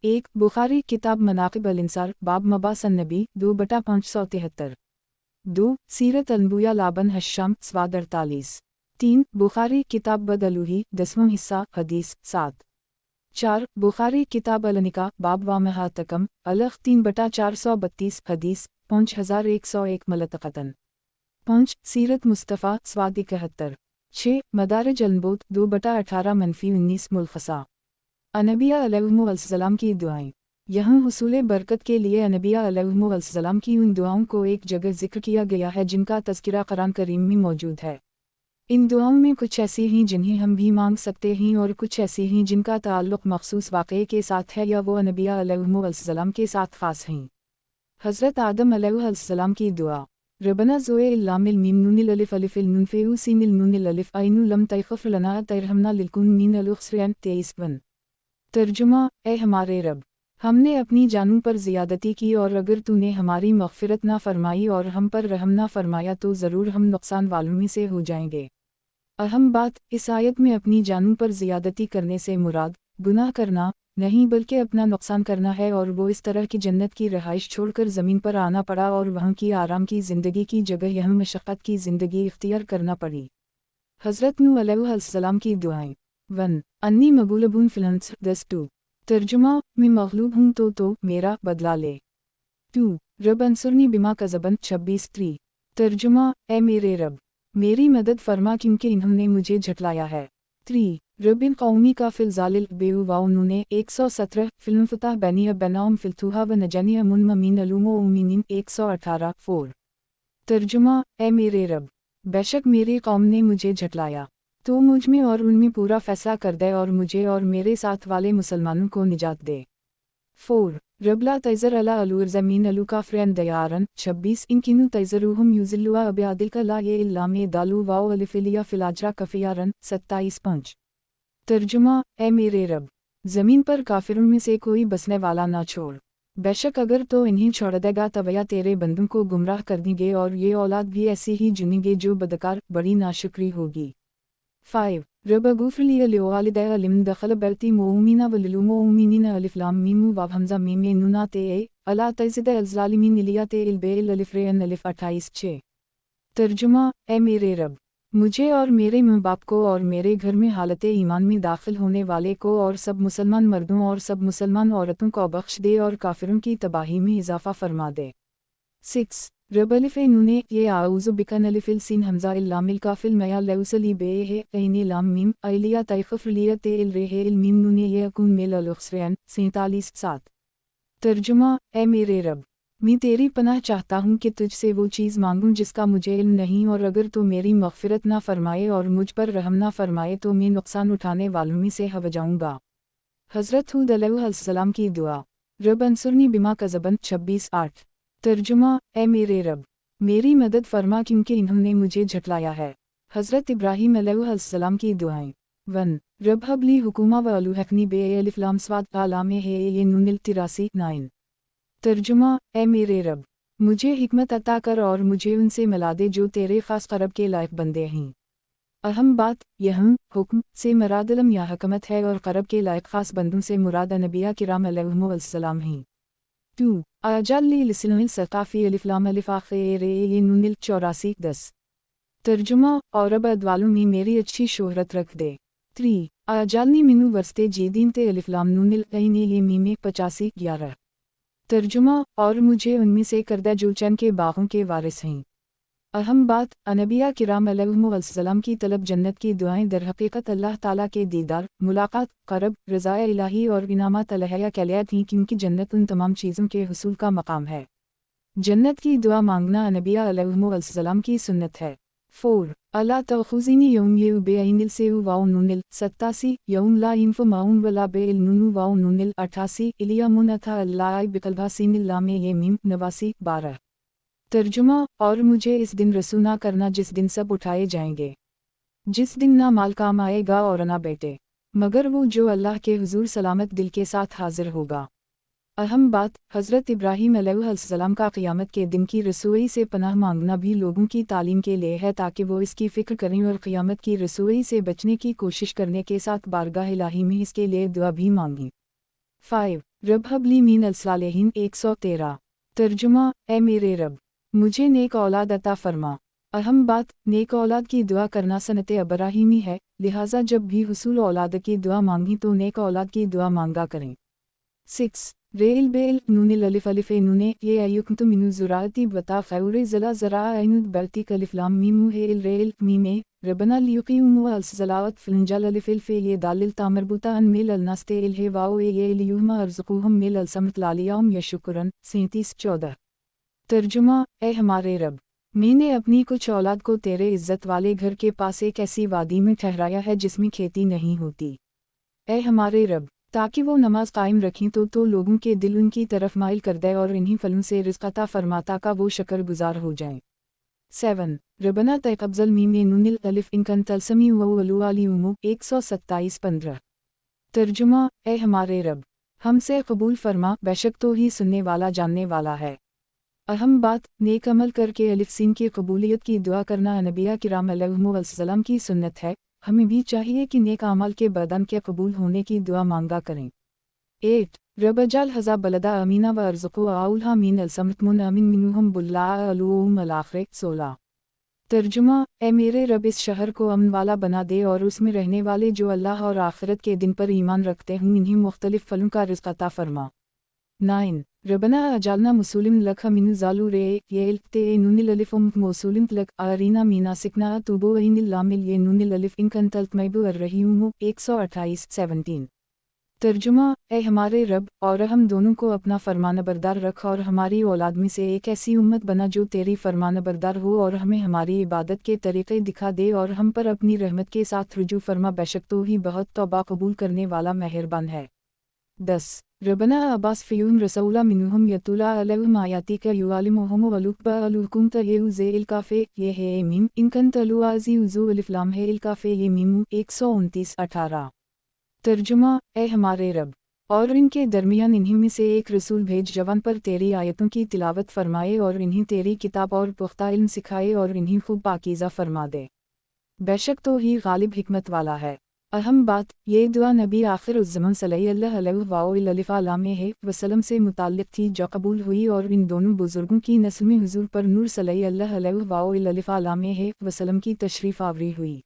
S1: 1 बुखारी किताब मनाक़िब अल-इंसार बाब मबासन नबी 2/573। 2 सीरत अल-अंबिया लाबन हश्शाम स्वाद 48। 3 बुखारी किताब बदलूही 10वां हिस्सा हदीस 7। 4 बुखारी किताब अल-निकाह बाब व महातकम अलग 3/432 हदीस 5101 मलतक़तन। 5 सीरत मुस्तफ़ा स्वाद 71। 6 मदारिज अल-नबूवत 2/18-19 मुलख़सा। अनबिया अलैहिमुस्सलाम की दुआएं। यहाँ हुसूल बरकत के लिए अनबिया अलैहिमुस्सलाम की उन दुआओं को एक जगह जिक्र किया गया है जिनका तज़किरा कुरान करीम में मौजूद है। इन दुआओं में कुछ ऐसी हैं जिन्हें हम भी मांग सकते हैं और कुछ ऐसी हैं जिनका ताल्लुक़ मख़सूस वाक़े के साथ है या वो अनबिया अलैहिमुस्सलाम के साथ ख़ास हैं। हज़रत आदम अलैहिस्सलाम की दुआ। रबना ज़ोए इल्लामिल मीम नूनिल अलिफ़ अलिफ़िल नून फ़ेउ सीनिल नूनिल अलिफ़ ऐनु लम तैख़फ़ लना तैरहमना लिलकुन मीन अलुख़्सरैन 23 तर्जुमा ए हमारे रब, हमने अपनी जानों पर ज़ियादती की और अगर तूने हमारी मग़फ़िरत ना फ़रमाई और हम पर रहम ना फ़रमाया तो ज़रूर हम नुक़सान वालों में से हो जाएंगे। अहम बात, इस आयत में अपनी जानों पर ज़ियादती करने से मुराद गुनाह करना नहीं बल्कि अपना नुक़सान करना है और वो इस तरह की जन्नत की रहाइश छोड़कर ज़मीन पर आना पड़ा और वहाँ की आराम की ज़िंदगी की जगह यहाँ मशक्क़त की ज़िंदगी इख्तियार करना पड़ी। हज़रत नूह अलैहिस्सलाम की दुआएं। 1 अन्नी मगलूबुन फ़िल-अंस 2 तर्जुमा मैं मग़लूब हूँ तो मेरा बदला ले। 2 रब अंसुरनी बिमा कज़बन 26 तर्जुमा ए मेरे रब, मेरी मदद फरमा क्योंकि इन्होंने मुझे झटलाया है। 3 रबिन कौमी का फ़िलज़ालिल बेउ व उन्होंने 117 फ़िल्म फ़तह बनिया बनाम फ़िलतुहा व नजनिया मुनममीन अलूमो उमीनिन 118 4 तर्जुमा ए मेरे रब, बेशक मेरी कौम ने मुझे झटलाया, तो मुझ में और उनमें पूरा फ़ैसला कर दे और मुझे और मेरे साथ वाले मुसलमानों को निजात दे। 4 रबला तैज़र अला अलूर ज़मीन अलू काफ़रन दयारन 26 इनकिनु तैज़रूहुम युज़िल्लुआ अब्यादिल का ला ये इल्लामे दालू वाओ अलिफ़िलिया फ़िलाजरा कफ़ियारन 27 5 तर्जुमा ए मेरे रब, ज़मीन पर काफ़िरों में से कोई बसने वाला ना छोड़, बेशक अगर तो इन्हें छोड़ देगा तवया तेरे बंदों को गुमराह कर देंगे और ये औलाद भी ऐसी ही चुनेंगे जो बदकार बड़ी नाशुक्री होगी। 5 रब गुफ़रली लिवालिदै लिमन दखल बरती मोमिना वलिलुमो उमीनिन अलिफ़ लाम मीम वाव हमज़ा मीम नूना ते अला तज़िद अज़लालिमीन इलिया ते इल्बेल अलिफ़ रे अलिफ़ 28 6 तर्जुमा ए मेरे रब, मुझे और मेरे माँ बाप को और मेरे घर में हालत ईमान में दाखिल होने वाले को और सब मुसलमान मर्दों और सब मुसलमान औरतों को बख्श दे और काफिरों की तबाही में इजाफ़ा फरमा दे। 6 रब अलिफ़ नूने ये आऊज़ु बिका अलिफ़िल सीन हमज़ा इल्लामिल काफ़िल मया लौसली बे है ऐनी लाम मीम अलिया तैफ़फ़लिया ते इल रे है इल मीम नूने ये अकुन मेल अलुख़्सरैन 47 7 तर्जुमा ए मेरे रब, मैं तेरी पनाह चाहता हूँ कि तुझसे वो चीज़ मांगूँ जिसका मुझे इल्म नहीं और अगर तू मेरी मग़फ़िरत ना फ़रमाए और मुझ पर रहम ना फ़रमाए तो मैं नुक़सान उठाने वालों में से हो जाऊँगा। हज़रत हूद अलैहिस्सलाम की दुआ। रब अंसुरनी बिमा कज़बन 26 8 तर्जुमा ए मेरे रब, मेरी मदद फ़रमा क्योंकि इन्होंने मुझे झटलाया है। हज़रत इब्राहीम अलैहिस्सलाम की दुआएं। 1 रब हबली हुकुमा व अलुहक़नी बे अलिफ़ लाम स्वाद आलामे है ये नूनिल 83 9 तर्जुमा ए मेरे रब, मुझे हिकमत अता कर और मुझे उनसे मिला दे जो तेरे ख़ास क़रब के लायक बंदे हैं। अहम बात, यहाँ हुक्म से मुराद इल्म या हकमत है और क़रब के लायक ख़ास बंदों से मुराद नबिया किराम अलैहिमुस्सलाम हैं। 2 अजल्ली लिस्निल सक़ाफ़ी अलिफ़ लाम अलिफ़ आख़िर ये नूनिल 84 10 तर्जुमा और अब अदवालों में मेरी अच्छी शोहरत रख दे। 3 अजल्नी मिनु वस्ते जीदीन ते अलिफ़ लाम नूनिल ऐन ये मीम 85 11 तर्जुमा और मुझे उनमें से कर दे जो चैन के बागों के वारिस हैं। अहम बात, अनबिया किराम अलैहिमुस्सलाम की तलब जन्नत की दुआएं दर हकीकत अल्लाह ताला के दीदार, मुलाकात, क़रब, रज़ाए इलाही और इनामत अलैहिया के लिए थीं क्योंकि जन्नत उन तमाम चीज़ों के हुसूल का मकाम है। जन्नत की दुआ मांगना नबिया अलैहिस्सलाम की सुन्नत है। 4 अला तख़ुज़िनी यौम बेइनिल से वाउ नुनिल 87 यौम ला इंफ माउन वला बेइल नुनु वाउ नुनिल 88 इलिया मुनथा अल्लाह बिकल्बा सीनिल लामे ये मीम 89 12 तर्जुमा और मुझे इस दिन रसू ना करना जिस दिन सब उठाए जाएंगे, जिस दिन ना माल काम आएगा और ना बेटे, मगर वो जो अल्लाह के हुजूर सलामत दिल के साथ हाजिर होगा। अहम बात, हज़रत इब्राहीम अलैहिस्सलाम का क़यामत के दिन की रसोई से पनाह मांगना भी लोगों की तालीम के लिए है ताकि वो इसकी फ़िक्र करें और क़यामत की रसोई से बचने की कोशिश करने के साथ बारगाह इलाही में इसके लिए दुआ भी मांगी। 5 रब हबली मीन अलसालेहीन 113 तर्जुमा ए मेरे रब, मुझे नेक औलाद अता फरमा। अहम बात, नेक औलाद की दुआ करना सनत इब्राहीमी है, लिहाजा जब भी हुसूल औलाद की दुआ मांगी तो नेक औलाद की दुआ मांगा करें। 6 रेल बेल नूनिल अलिफ अलिफ नूने ये अयुक्तु मिनु ज़ुराअती बता ख़ैर ज़ला ज़रा ऐनुद बल्ती कलिफ़लाम मीमु हेल रेल मीमे रबना लियुक़ीमु अलज़लावत फ़िलंजल अलिफ इल्फ़ ये दालिल तामरबुता अन मेल अलनस्ते इल्हे वाओ ये लियुमा अर्ज़ुक़ुहुम मेल अलसमत लालियाम यशुकुरन 37-14 तर्जुमा ए हमारे रब, मैंने अपनी कुछ औलाद को तेरे इज़्ज़त वाले घर के पास एक ऐसी वादी में ठहराया है जिसमें खेती नहीं होती। ए हमारे रब, ताकि वो नमाज कायम रखें तो लोगों के दिल उनकी तरफ माइल कर दे और इन्हीं फलों से रिज़्क़ अता फरमाता का वो शुक्रगुज़ार हो जाएं। 7 रबना तक़ब्ज़ल मीम नूनिल अलिफ इनकन तलसमी वलुआली उमू 127-15 तर्जुमा ए हमारे रब, हमसे कबूल फरमा, बेशक तो ही सुनने वाला जानने वाला है। अहम बात, नेक अमल करके अलिफ सीन की कबूलियत की दुआ करना नबिया किराम अलैहिस्सलाम की सुन्नत है। हमें भी चाहिए कि नेक अमाल के बदन के कबूल होने की दुआ मांगा करें। 8 रब अजाल हज़ा बलदा अमीना व अर्ज़ुक़ु आउलहा मीन अलसमतमुन अमिन मिनुहम बुल्ला अलूम अलाख़िर 16 तर्जुमा ए मेरे रब, इस शहर को अमन वाला बना दे और उसमें रहने वाले जो अल्लाह और आखिरत के दिन पर ईमान रखते हैं इन्हीं मुख्तलिफ फलों का रिज़्क़ अता फरमा। 9 रबना अजालना मुसलिम लक मिनु ज़ालू रे ये इल्ते नूनिल अलिफ मौसूलिम लक आरीना मीना सिकना तुबो इनिल लामिल ये नूनिल अलिफ इनकन तल्तमैबु अर्रहीम 128-17 तर्जुमा ए हमारे रब, और हम दोनों को अपना फरमानबरदार रख और हमारी औलाद में से एक ऐसी उम्मत बना जो तेरी फरमानबरदार हो और हमें हमारी इबादत के तरीक़े दिखा दे और हम पर अपनी रहमत के साथ रुजू फरमा, बेशक तो ही बहुत तौबा कबूल करने वाला मेहरबान है। 10 रबना अब्बास फ़ियून रसूला मिनुहम यतुला अलैहिम आयाती का युआलिमुहुम वलुक़बा अलुकुम तयु ज़ेल काफ़े ये है मीम इनकन तलुआज़ी उज़ू अलिफ लाम है इल काफ़े ये मीमू 129-18 तर्जुमा ए हमारे रब, और इनके दरमियान इन्हीं में से एक रसूल भेज जवान पर तेरी आयतों की तिलावत फरमाए और इन्हीं तेरी किताब और पुख्ता इल्म सिखाए और इन्हीं खूब पाकीज़ा फरमा दे, बेशक तो ही गालिब हिकमत वाला है। अहम बात, ये दुआ नबी आखिर उज़्ज़मान सल्लल्लाहु अलैहि वसल्लम से मुताल्लिक़ थी जो कबूल हुई और इन दोनों बुज़ुर्गों की नस्ल में हुज़ूर पर नूर सल्लल्लाहु अलैहि वसल्लम की तशरीफ़ आवरी हुई।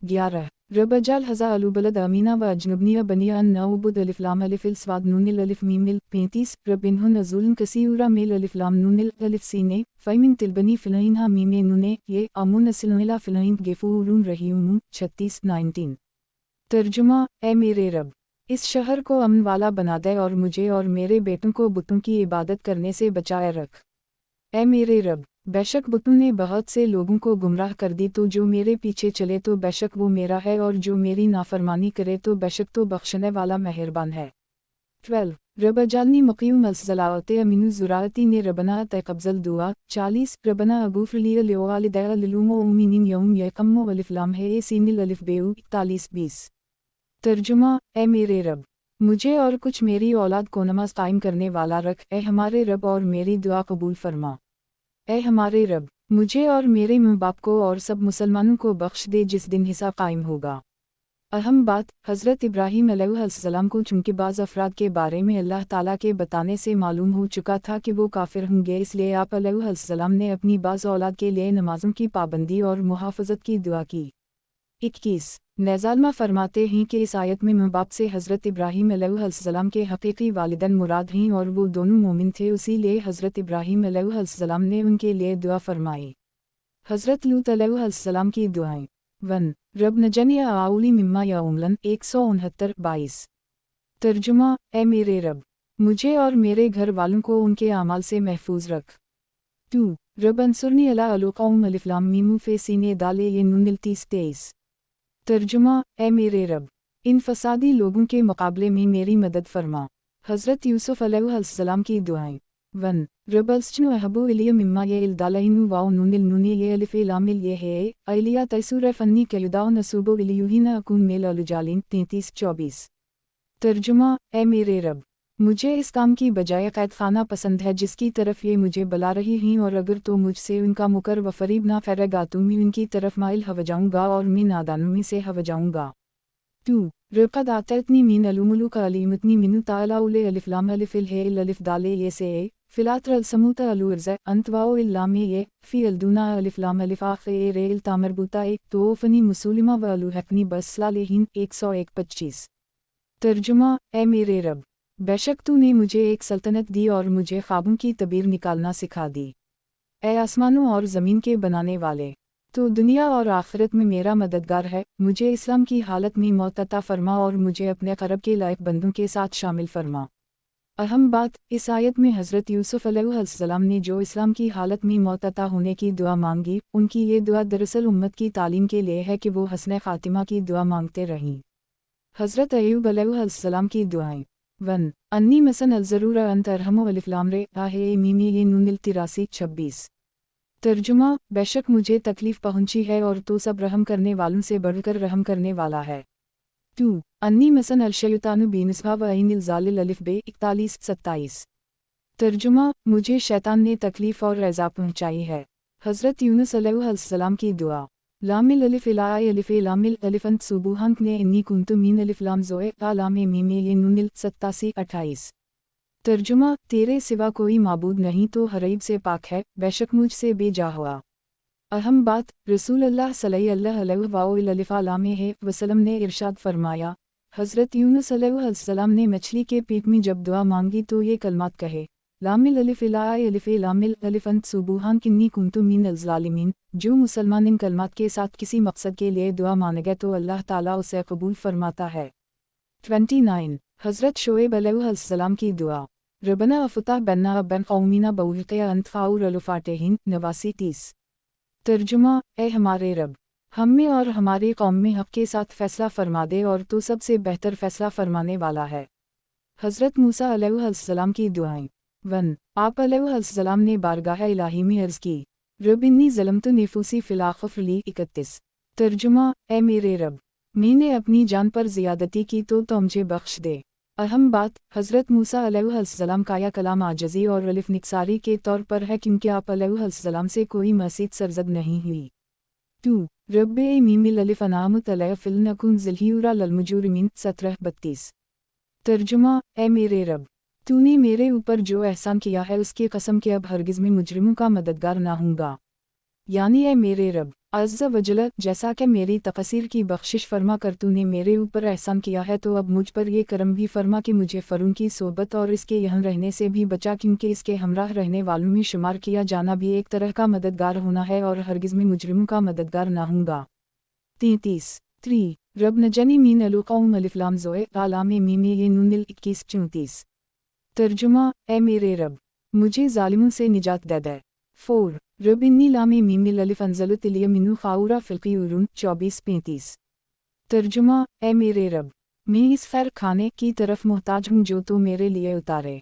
S1: 11 रब अजाल हज़ा अलुबलद अमीना व अजनबनिया बनिया अन नऊबुद अलिफ लाम अलिफ इल स्वाद नूनिल अलिफ मीमिल 35 रब इन्हुन नज़ुलन कसीरा मेल अलिफ लाम नूनिल अलिफ सीने फ़ैमिन तिलबनी फ़िलईनहा मीमे नूने ये अमुन असिलनिला फ़िलईन गेफूरुन रहीम 36-19 तर्जुमा ए मेरे रब, इस शहर को अमन वाला बना दे और मुझे और मेरे बेटों को बुतों की इबादत करने से बचाए रख। ए मेरे रब, बेशक बुतों ने बहुत से लोगों को गुमराह कर दी, तो जो मेरे पीछे चले तो बेशक वो मेरा है और जो मेरी नाफरमानी करे तो बेशक तो बख्शने वाला मेहरबान है। 12 रब अजालनी मुक़ीम अलज़लावते अमीनु ज़ुराअती ने रबना तक़ब्ज़ल दुआ 40 रबना अगूफ़्र लिवालिदैन लिलुमो उम्मीनिन यौम यक़म्मु अलिफ लाम है सीनिल अलिफ बेउ 41-20 तर्जुमा ए मेरे रब, मुझे और कुछ मेरी औलाद को नमाज कायम करने वाला रख। ए हमारे रब, और मेरी दुआ कबूल फरमा। ए हमारे रब, मुझे और मेरे माँ बाप को और सब मुसलमानों को बख्श दे जिस दिन हिसाब कायम होगा। अहम बात, हज़रत इब्राहीम अलैहिस्सलाम को चूँकि बाज़ अफराद के बारे में अल्लाह ताला के बताने से मालूम हो चुका था कि वो काफिर होंगे, इसलिए आप अलैहिस्सलाम ने अपनी बाज़ औलाद के लिए नमाजों की पाबंदी और मुहाफ़ज़त की दुआ की। 21 नेज़ालमा फरमाते हैं कि इस आयत में माँ बाप से हज़रत इब्राहीम अलैहिस्सलाम के हकीकी वालिदैन मुराद हैं और वो दोनों मोमिन थे, इसीलिए हज़रत इब्राहीम अलैहिस्सलाम ने उनके लिए दुआ फरमाई। हज़रत लूत अलैहिस्सलाम की दुआएं 1 रब नजनी आउली मिम्मा यउमलन 169-22 तर्जुमा ए मेरे रब, मुझे और मेरे घर वालों को उनके आमाल से महफूज रख। 2 रब अंसुरनी अला अलुक़ौम अलिफ लाम मीम फे सीने दाले ये नून 30-23। तर्जुमा, ए मेरे रब, इन फसादी लोगों के मुकाबले में मेरी मदद फरमा। हज़रत यूसुफ अलैहिस्सलाम की दुआएं। 1 रबल्स्चनु अहबु इलिय मिम्मा ये इल्दालाइनु वाउ नूनिल नूनी ये अलिफ लामिल ये है अलिया तैसूर फन्नी के युदाउ नसूबो इलियुहीना अकून मेल अलुजालिन 33-24। तर्जुमा, ए मेरे रब, मुझे इस काम की बजाय कैद खाना पसंद है जिसकी तरफ ये मुझे बुला रही हैं, और अगर तो मुझसे उनका मुकर व फरीब ना फेरेगा तो मैं उनकी तरफ माइल हो जाऊँगा और मैं नादानों में से हो जाऊँगा। 2 रक़द आततनी मीन अलुमुलु का अलीमतनी मिनु ताला उले अलिफ लाम अलिफ इल है इल अलिफ दाले ये से फिलात्र अल समूत अलु अर्ज़ अंतवाओ इल लाम ये फ़ी अलदूना अलिफ लाम अलिफ आख़िर रे इल तामरबूता एक तोफ़नी मुसलिमा व अलु हकनी बस लालेहिन 101-25। तर्जुमा, ए मेरे रब, बेशक तूने मुझे एक सल्तनत दी और मुझे ख्वाबों की तबीर निकालना सिखा दी। ए आसमानों और ज़मीन के बनाने वाले, तो दुनिया और आखिरत में मेरा मददगार है। मुझे इस्लाम की हालत में मौत अता फरमा और मुझे अपने क़रब के लायक बंदों के साथ शामिल फरमा। अहम बात, इस आयत में हज़रत यूसुफ अलैहिस्सलाम ने जो इस्लाम की हालत में मौत अता होने की दुआ मांगी, उनकी ये दुआ दरअसल उम्मत की तालीम के लिए है कि वो हस्ने ख़ातिमा की दुआ मांगते रहें। हज़रत अय्यूब अलैहिस्सलाम की दुआएं। 1 अन्नी मसन अलज़रूर अंत अरहमु अलिफ लाम रे आहे मीमी ये नूनिल 83-26। तर्जुमा, बेशक मुझे तकलीफ़ पहुंची है और तो सब रहम करने वालों से बढ़कर रहम करने वाला है। 2 अन्नी मसन अलशैतानु बीनिस्बा व ऐनिल ज़ालिल अलिफ बे 41-27। तर्जुमा, मुझे शैतान ने तकलीफ़ और रज़ा पहुंचाई है। हज़रत यूनुस अलैहिस्सलाम की दुआ। लामिल अलिफ इलाय अलिफ लामिल अलिफंत सुबुहंक ने इन्नी कुंतु मीन अलिफ लाम ज़ोए लामे मीमे ये नूनिल 87-28। तर्जुमा, तेरे सिवा कोई माबूद नहीं तो हरीब से पाक है, बेशक मुझ से बेजा हुआ। अहम बात, रसूल अल्लाह सल्लल्लाहु अलैहि वसल्लम ने इरशाद फरमाया, हज़रत यूनुस अलैहिस्सलाम ने मछली के पेट में जब दुआ मांगी तो ये कलमात कहे, लामिल अलिफ इलाय अलिफ लामिल अलिफंत सुबुहान किन्नी कुंतु मिन अज़्ज़ालिमीन। जो मुसलमान इन कलमात के साथ किसी मकसद के लिए दुआ मांगे तो अल्लाह ताला उसे कबूल फरमाता है। 29 हज़रत शोएब अलैहिस्सलाम की दुआ। रबना अफ़ता बन्ना बन कौमीना बउक़या अंत फ़ाउर अलुफ़ाटेहिन 89-30। तर्जुमा, ए हमारे रब, हम में और हमारे कौम में हक़ के साथ फ़ैसला फरमा दे और तो सबसे बेहतर फ़ैसला फरमाने वाला है। हज़रत मूसा अलैहिस्सलाम की दुआएं। 1 आप अलैहिस्सलाम ने बारगाह इलाही में अर्ज़ की, रब इन्नी ज़लमतु नफ़ूसी फ़िलाख़फ़ली 31। तर्जुमा, ए मेरे रब, मैंने अपनी जान पर ज़ियादती की तो मुझे बख्श दे। अहम बात, हज़रत मूसा अलैहिस्सलाम का यह कलाम आजज़ी और अलिफ निकसारी के तौर पर है क्योंकि आप अलैहिस्सलाम से कोई मसीद सरजद नहीं हुई। 2 रब्बे मीमिल अलिफ अनामुत अलैहि फ़िल नकुन ज़िल्हियुरा ललमुजुरिमीन 17-32। तर्जुमा, ए मेरे रब, तूने मेरे ऊपर जो एहसान किया है उसकी कसम कि अब हरगिज़ में मुजरिमों का मददगार ना हूँगा। यानी ए मेरे रब, अज़्ज़ वजल, जैसा कि मेरी तक़सीर की बख्शिश फरमा कर तूने मेरे ऊपर एहसान किया है तो अब मुझ पर ये करम भी फरमा कि मुझे फ़रून की सोबत और इसके यहाँ रहने से भी बचा, क्योंकि इसके हमराह रहने वालों में शुमार किया जाना भी एक तरह का मददगार होना है और हरगिज़ में मुजरिमों का मददगार ना हूँगा। 33 रब नजनी मीन अलुक़ौम अलिफ लाम ज़ोए आलामे मीमे ये नूनिल 21-34। तर्जुमा, ए मेरे रब, मुझे ज़ालिमों से निजात दे दे। 4 रब इन्नी लामे मीमिल अलिफ अंज़लत इलिय मिनु ख़ाउरा फ़िल्क़ियुरुन 24-35। तर्जुमा, ए मेरे रब, मैं इस खैर खाने की तरफ मोहताज हूँ जो तो मेरे लिए उतारे।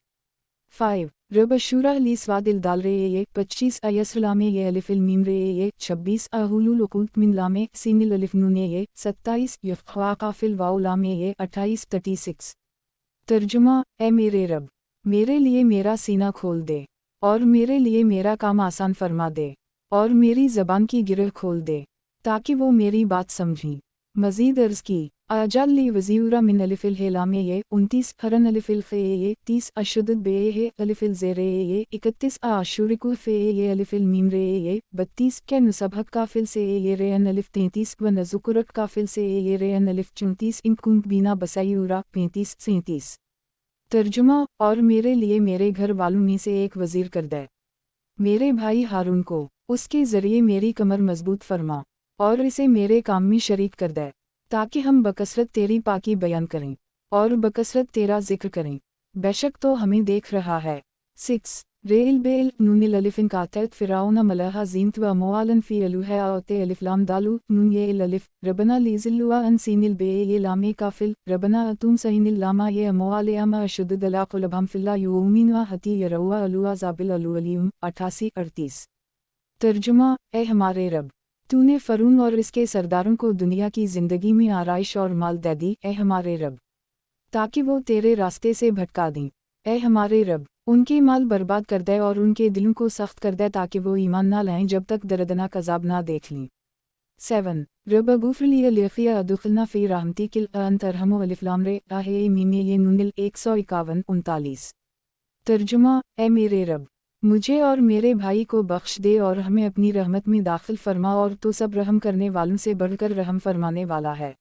S1: 5 रब अशूरा ली स्वादिल दाल रे ये 25 अयसलामे ये अलिफ इल मीम रे ये 26 अहुलुल उक़ूत मिन लामे सीनिल अलिफ नूने ये 27 यफ़्क़ा काफ़िल वाउ लामे ये 28-36। तर्जुमा, ए मेरे रब, मेरे लिए मेरा सीना खोल दे और मेरे लिए मेरा काम आसान फरमा दे और मेरी ज़बान की गिरह खोल दे ताकि वो मेरी बात समझें। मज़ीद अर्ज़ की, अजल ली वज़ीरा मिन अलिफ़िल हेलामे ये 29 हरन अलिफ़िल खे ये 30 अशुद्द बे ये अलिफ़िल ज़ेरे ये 31 आशुरिकु फ़े ये अलिफ़िल मीम रे ये 32 के नुसबहक काफ़िल से ये रेन अलिफ़ 33 व नज़ुकुरत काफ़िल से ये रेन अलिफ़ 34 इन कुंत बीना बसायूरा 35-37। तर्जुमा, और मेरे लिए मेरे घर वालों में से एक वज़ीर कर दे, मेरे भाई हारून को, उसके ज़रिए मेरी कमर मजबूत फरमा और इसे मेरे काम में शरीक कर दे ताकि हम बकसरत तेरी पाकी बयान करें और बकसरत तेरा जिक्र करें, बेशक तो हमें देख रहा है। 6 रेल बेल नून अलिफ कातत फिराउन मलहा जीनत व अमवालन फी अलुहा औते अलिफ लाम दालू नून ये अलिफ रबना लीजिल्लुआ अन सीनिल बे ये लामे काफिल रबना अतुम सहीनिल लामा ये अमवाले अमा अशुद्द दलाकुलबहम फिल्ला युमीन व हती यरवा अलुआ जाबिल अलुअलीम 88-38। तर्जुमा, ए हमारे रब, तूने फ़रून और इसके सरदारों को दुनिया की ज़िंदगी में आराइश और माल दे दी, ए हमारे रब, ताकि वो तेरे रास्ते से भटका दें। ए हमारे रब, उनके माल बर्बाद कर दे और उनके दिलों को सख्त कर दे ताकि वो ईमान ना लाएं जब तक दर्दनाक अज़ाब ना देख लें। 7 रब गुफ़्रली लिया अदुखलना फ़ी रहमतिकिल अंत अरहमु अलिफ लाम रे आहे मीम ये नूनिल 151-39। तर्जुमा, ए मेरे रब, मुझे और मेरे भाई को बख्श दे और हमें अपनी रहमत में दाखिल फरमा और तो सब रहम करने वालों से बढ़कर रहम फरमाने वाला है।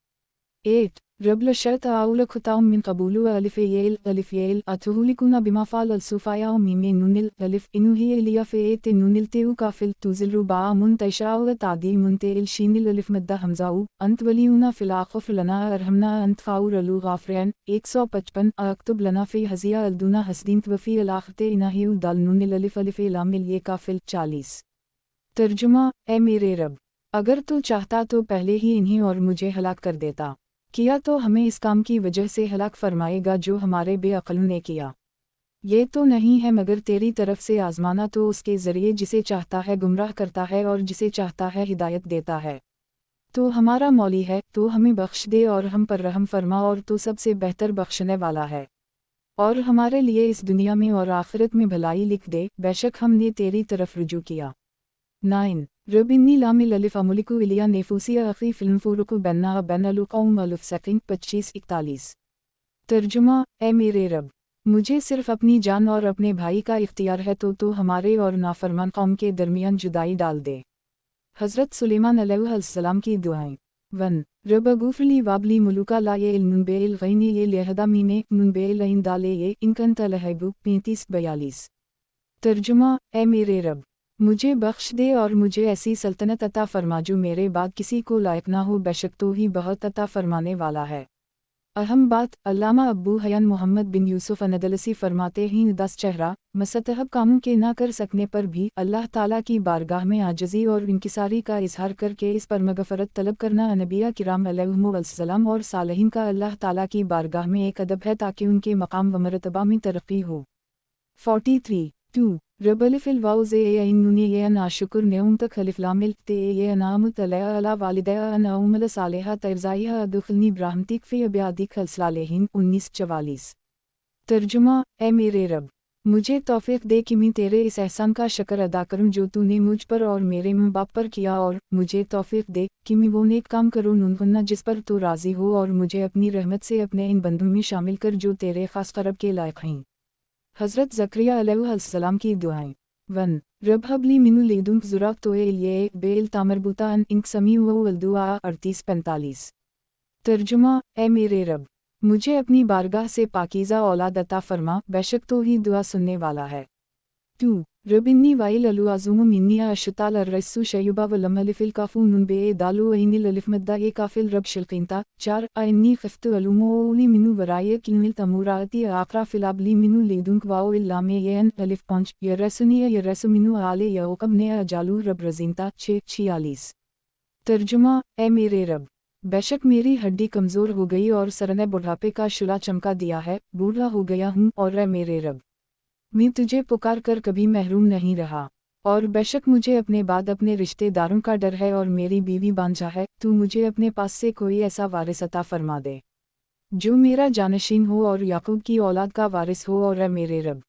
S1: 8 रब लशर्त आउल खुताउम मिन कबूलु अलिफ येल अतहुलिकुना बिमा फ़ाल अलसुफ़ाया मीम नूनिल अलिफ इनुही लिया फ़ेत नूनिल तेउ काफिल तुजिल बा मुन तैशाउ तादी मुनतेल शीनिल अलिफ मद्दा हमज़ाउ अंत वलीउना फ़िलाख़ुफ़ लना अरहमना अंत फ़ाउर अलु गाफ़रैन 155 अक्तुब लना फ़ी हज़िया अलदुना हसदीन वफ़ी अलाख़ते इनाहिउ दाल नूनिल अलिफ लामिल ये काफिल 40। तर्जुमा, ए मेरे रब, अगर तू चाहता तो पहले ही इन्हें और मुझे हलाक कर देता, किया तो हमें इस काम की वजह से हलाक फरमाएगा जो हमारे बेअक़लों ने किया। ये तो नहीं है मगर तेरी तरफ से आज़माना तो उसके ज़रिए जिसे चाहता है गुमराह करता है और जिसे चाहता है हिदायत देता है। तो हमारा मौली है, तो हमें बख्श दे और हम पर रहम फरमा और तो सबसे बेहतर बख्शने वाला है। और हमारे लिए इस दुनिया में और आखिरत में भलाई लिख दे, बेशक हमने तेरी तरफ रुजू किया। 9 रब इन्नी लामिल अलिफ अमुलिकु इलिया नेफूसिया अखी फिल्मफुरुकु बनना बैन अलुक़ौम अलुफ़ सेकंड 25-41। तर्जुमा, ए मेरे रब, मुझे सिर्फ अपनी जान और अपने भाई का इख्तियार है तो हमारे और नाफरमान कौम के दरमियान जुदाई डाल दे। हज़रत सुलेमान अलैहिस्सलाम की दुआएं। 1 रब गुफ़रली वाबली मुलुका ला ये इल्मुन बेल गैनी ये लिहदा मीमे नुन बेल इन दाले ये इनकन तलहबु 35-42। तर्जुमा, ए मेरे रब, मुझे बख्श दे और मुझे ऐसी सल्तनत अता फरमा जो मेरे बाद किसी को लायक ना हो, बेशक तो ही बहुत अता फरमाने वाला है। अहम बात, अल्लामा अब्बू हयान मोहम्मद बिन यूसुफ अनदलसी फरमाते हैं 10 चेहरा मसतहब कामों के ना कर सकने पर भी अल्लाह ताला की बारगाह में आजज़ी और इंकिसारी का इजहार करके इस पर मगफरत तलब करना नबिया किराम अलैहिमुस्सलाम और सालहीन का अल्लाह ताला की बारगाह में एक अदब है ताकि उनके मकाम व मरतबा में तरक्की हो। 43 रब अलिफ वाउज़ ए नूनी ये नाशुकुर नेउम तक अलिफ लामिल ते ये नामुत अला वालिदैया नउमल सालेहा तर्जाइहा अदखलनी ब्राहमतिक फ़ी अब्यादिक अलसालेहीन 19-44। तर्जुमा, ए मेरे रब, मुझे तौफ़ीक़ दे कि मैं तेरे इस एहसान का शक्र अदा करूं जो तूने मुझ पर और मेरे माँ बाप पर किया, और मुझे तौफ़ीक़ दे कि मैं वो नेक काम करूं उन्होंने जिस पर तू राज़ी हो, और मुझे अपनी रहमत से अपने इन बंदों में शामिल कर जो तेरे ख़ास क़रब के लायक हैं। हज़रत ज़करिया अलैहिस्सलाम की दुआएं। 1 रब हबली मिनु लेदुंक ज़ुराक तोए इल्ये बेल तामरबुता अन इंक समी वल्दुआ 38-45। तर्जुमा, ए मेरे रब, मुझे अपनी बारगाह से पाकीज़ा औलाद अता फरमा, बेशक तो ही दुआ सुनने वाला है। 2 रब इन्नी वाइल अलु आज़ुम मिन्निया अशताल अर्रसु शयुबा वलम अलिफिल काफू नुन बे दालु इनिल अलिफ मद्दा ये काफिल रब शिलकिंता 4 इन्नी खफ्तु अलुमोली मिनु वराय किनिल तमुराती आकरा फिलाबली मिनु लेदुंक वाओ इल्लामे येन अलिफ 5 यरसुनिया यरसु मिनु आले यओकब ने अजालु रब रज़िंता 6-46। तर्जुमा, ए मेरे रब, बेशक मेरी हड्डी कमज़ोर हो गई और सरने बुढ़ापे का शुला चमका दिया है, बूढ़ा हो गया हूँ, और ए मेरे रब, मैं तुझे पुकार कर कभी महरूम नहीं रहा, और बेशक मुझे अपने बाद अपने रिश्तेदारों का डर है और मेरी बीवी बांझा है, तू मुझे अपने पास से कोई ऐसा वारिस अता फरमा दे जो मेरा जानशीन हो और याकूब की औलाद का वारिस हो, और मेरे रब,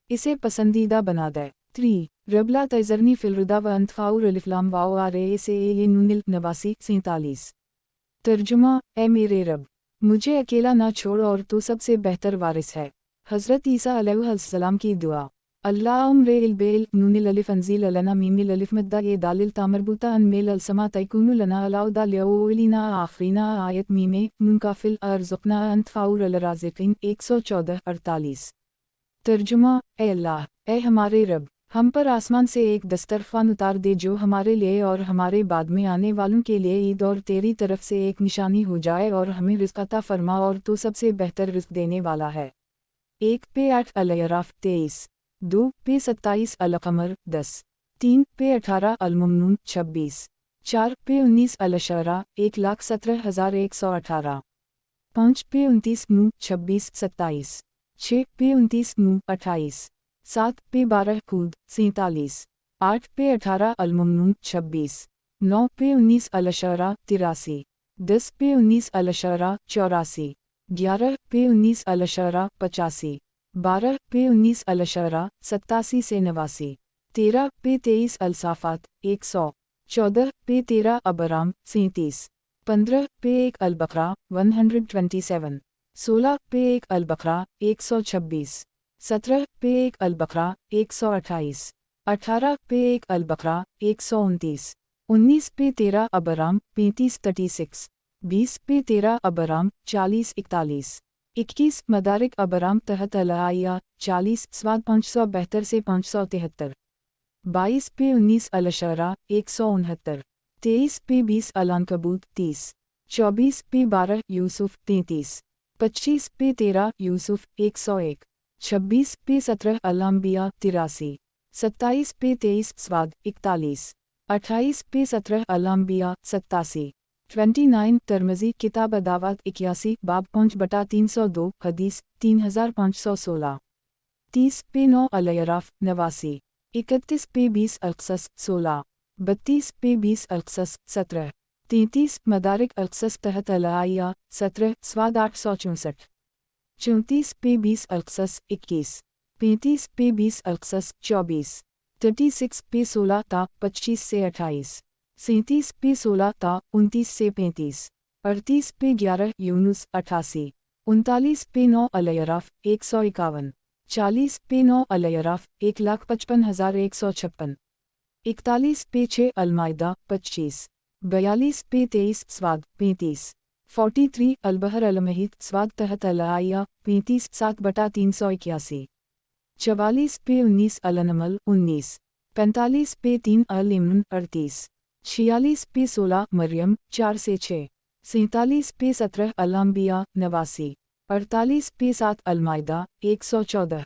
S1: इसे पसंदीदा बना दे। 3 रबला तजरनी फिलरुदा व अंतफाउर अलिफ्लाम वाओ आरे से ये नूनिल 89-47। तर्जुमा, ए मेरे रब, मुझे अकेला ना छोड़ और तू सबसे बेहतर वारिस है। हज़रत ईसा अलैहिस्सलाम की दुआ। अल्लाहुम रेल बेल नूनिल अलिफ अंजील अलना मीमिल अलिफ मद्दा ये दालिल तामरबुता अन मेल अलसमा तैकुनु लना अलाउदा लियोलिना आखरीना आयत मीमे नून काफिल अर्ज़ुकना अंतफाउर अलराज़िकीन 114-48। तर्जुमा, ए अल्लाह, ए हमारे रब, हम पर आसमान से एक दस्तरखान उतार दे जो हमारे लिए और हमारे बाद में आने वालों के लिए ईद और तेरी तरफ से एक निशानी हो जाए, और हमें रिज़्क़ अता फरमा और तो सबसे बेहतर रिज़्क़ देने वाला है। 1 पे 8 अल-अराफ 23। 2 पे 27 अल-क़मर 10, 3 पे 18 अल-मुमनून 26, 4 पे 19 अल-शरा 1,17,118, 5 पे 29 नू 26 27, 6 पे 29 नू 28, 7 पे 12 खूद 47, 8 पे 18 अल-मुमनून 26, 9 पे 19 अल-शरा 83, 10 पे 19 अल-शरा 84, 11 पे 19 अल-शरा 85, 12 पे 19 अल-शरा 87 से 89, 13 पे 23 अल-साफ़ात 100, 14 पे 13 अबराम 37, 15 पे 1 अल-बकरा 127, 16 पे 1 अल-बकरा 126, 17 पे 1 अल-बकरा 128, 18 पे 1 अल-बकरा 129, 19 पे 13 अबराम 35 36, 20 पे 13 अबराम 40 41, 21 मदारिक अबराम तहत अल-आया 40 स्वाद 572 से 573, 22 पे 19 अल-शरा 169, 23 पे 20 अल-अनकबूत 30, 24 पे 12 यूसुफ 33, 25 पे 13 यूसुफ 101, 26 पे 17 अल-अंबिया 83, 27 पे 23 स्वाद 41, 28 पे 17 अल-अंबिया 87, 29 तिर्मिज़ी किताब अदावात 81 बाब 5/302 हदीस 3516, 30 पे 9 अल-अराफ 89, 31 पे 20 अल-क़सस 16, 32 पे 20 अल-क़सस 17, 33 मदारिक अल-क़सस तहत अल-आया 17 स्वाद 864, 34 पे 20 अल-क़सस 21, 35 पे 20 अल-क़सस 24, 36 पे 16 ता 25 से 28, 37 पे 16 ता 29 से 35, 38 पे 11 यूनुस 88, 39 पे 9 अल-अराफ 151, 40 पे 9 अल-अराफ 1,55,156, 41 पे 6 अल-माइदा 25, 42 पे 23 स्वाद 35, 43 अल-बहर अल-महीत स्वाद तहत अल-आया 35 7/381, 44 पे 19 अल-नमल 19, 45 पे 3 अल-इम्न 38, 46 पे 16 मरियम 4 से 6, 47 पे 17 अल-अंबिया 89, 48 पे 7 अल-माइदा 114।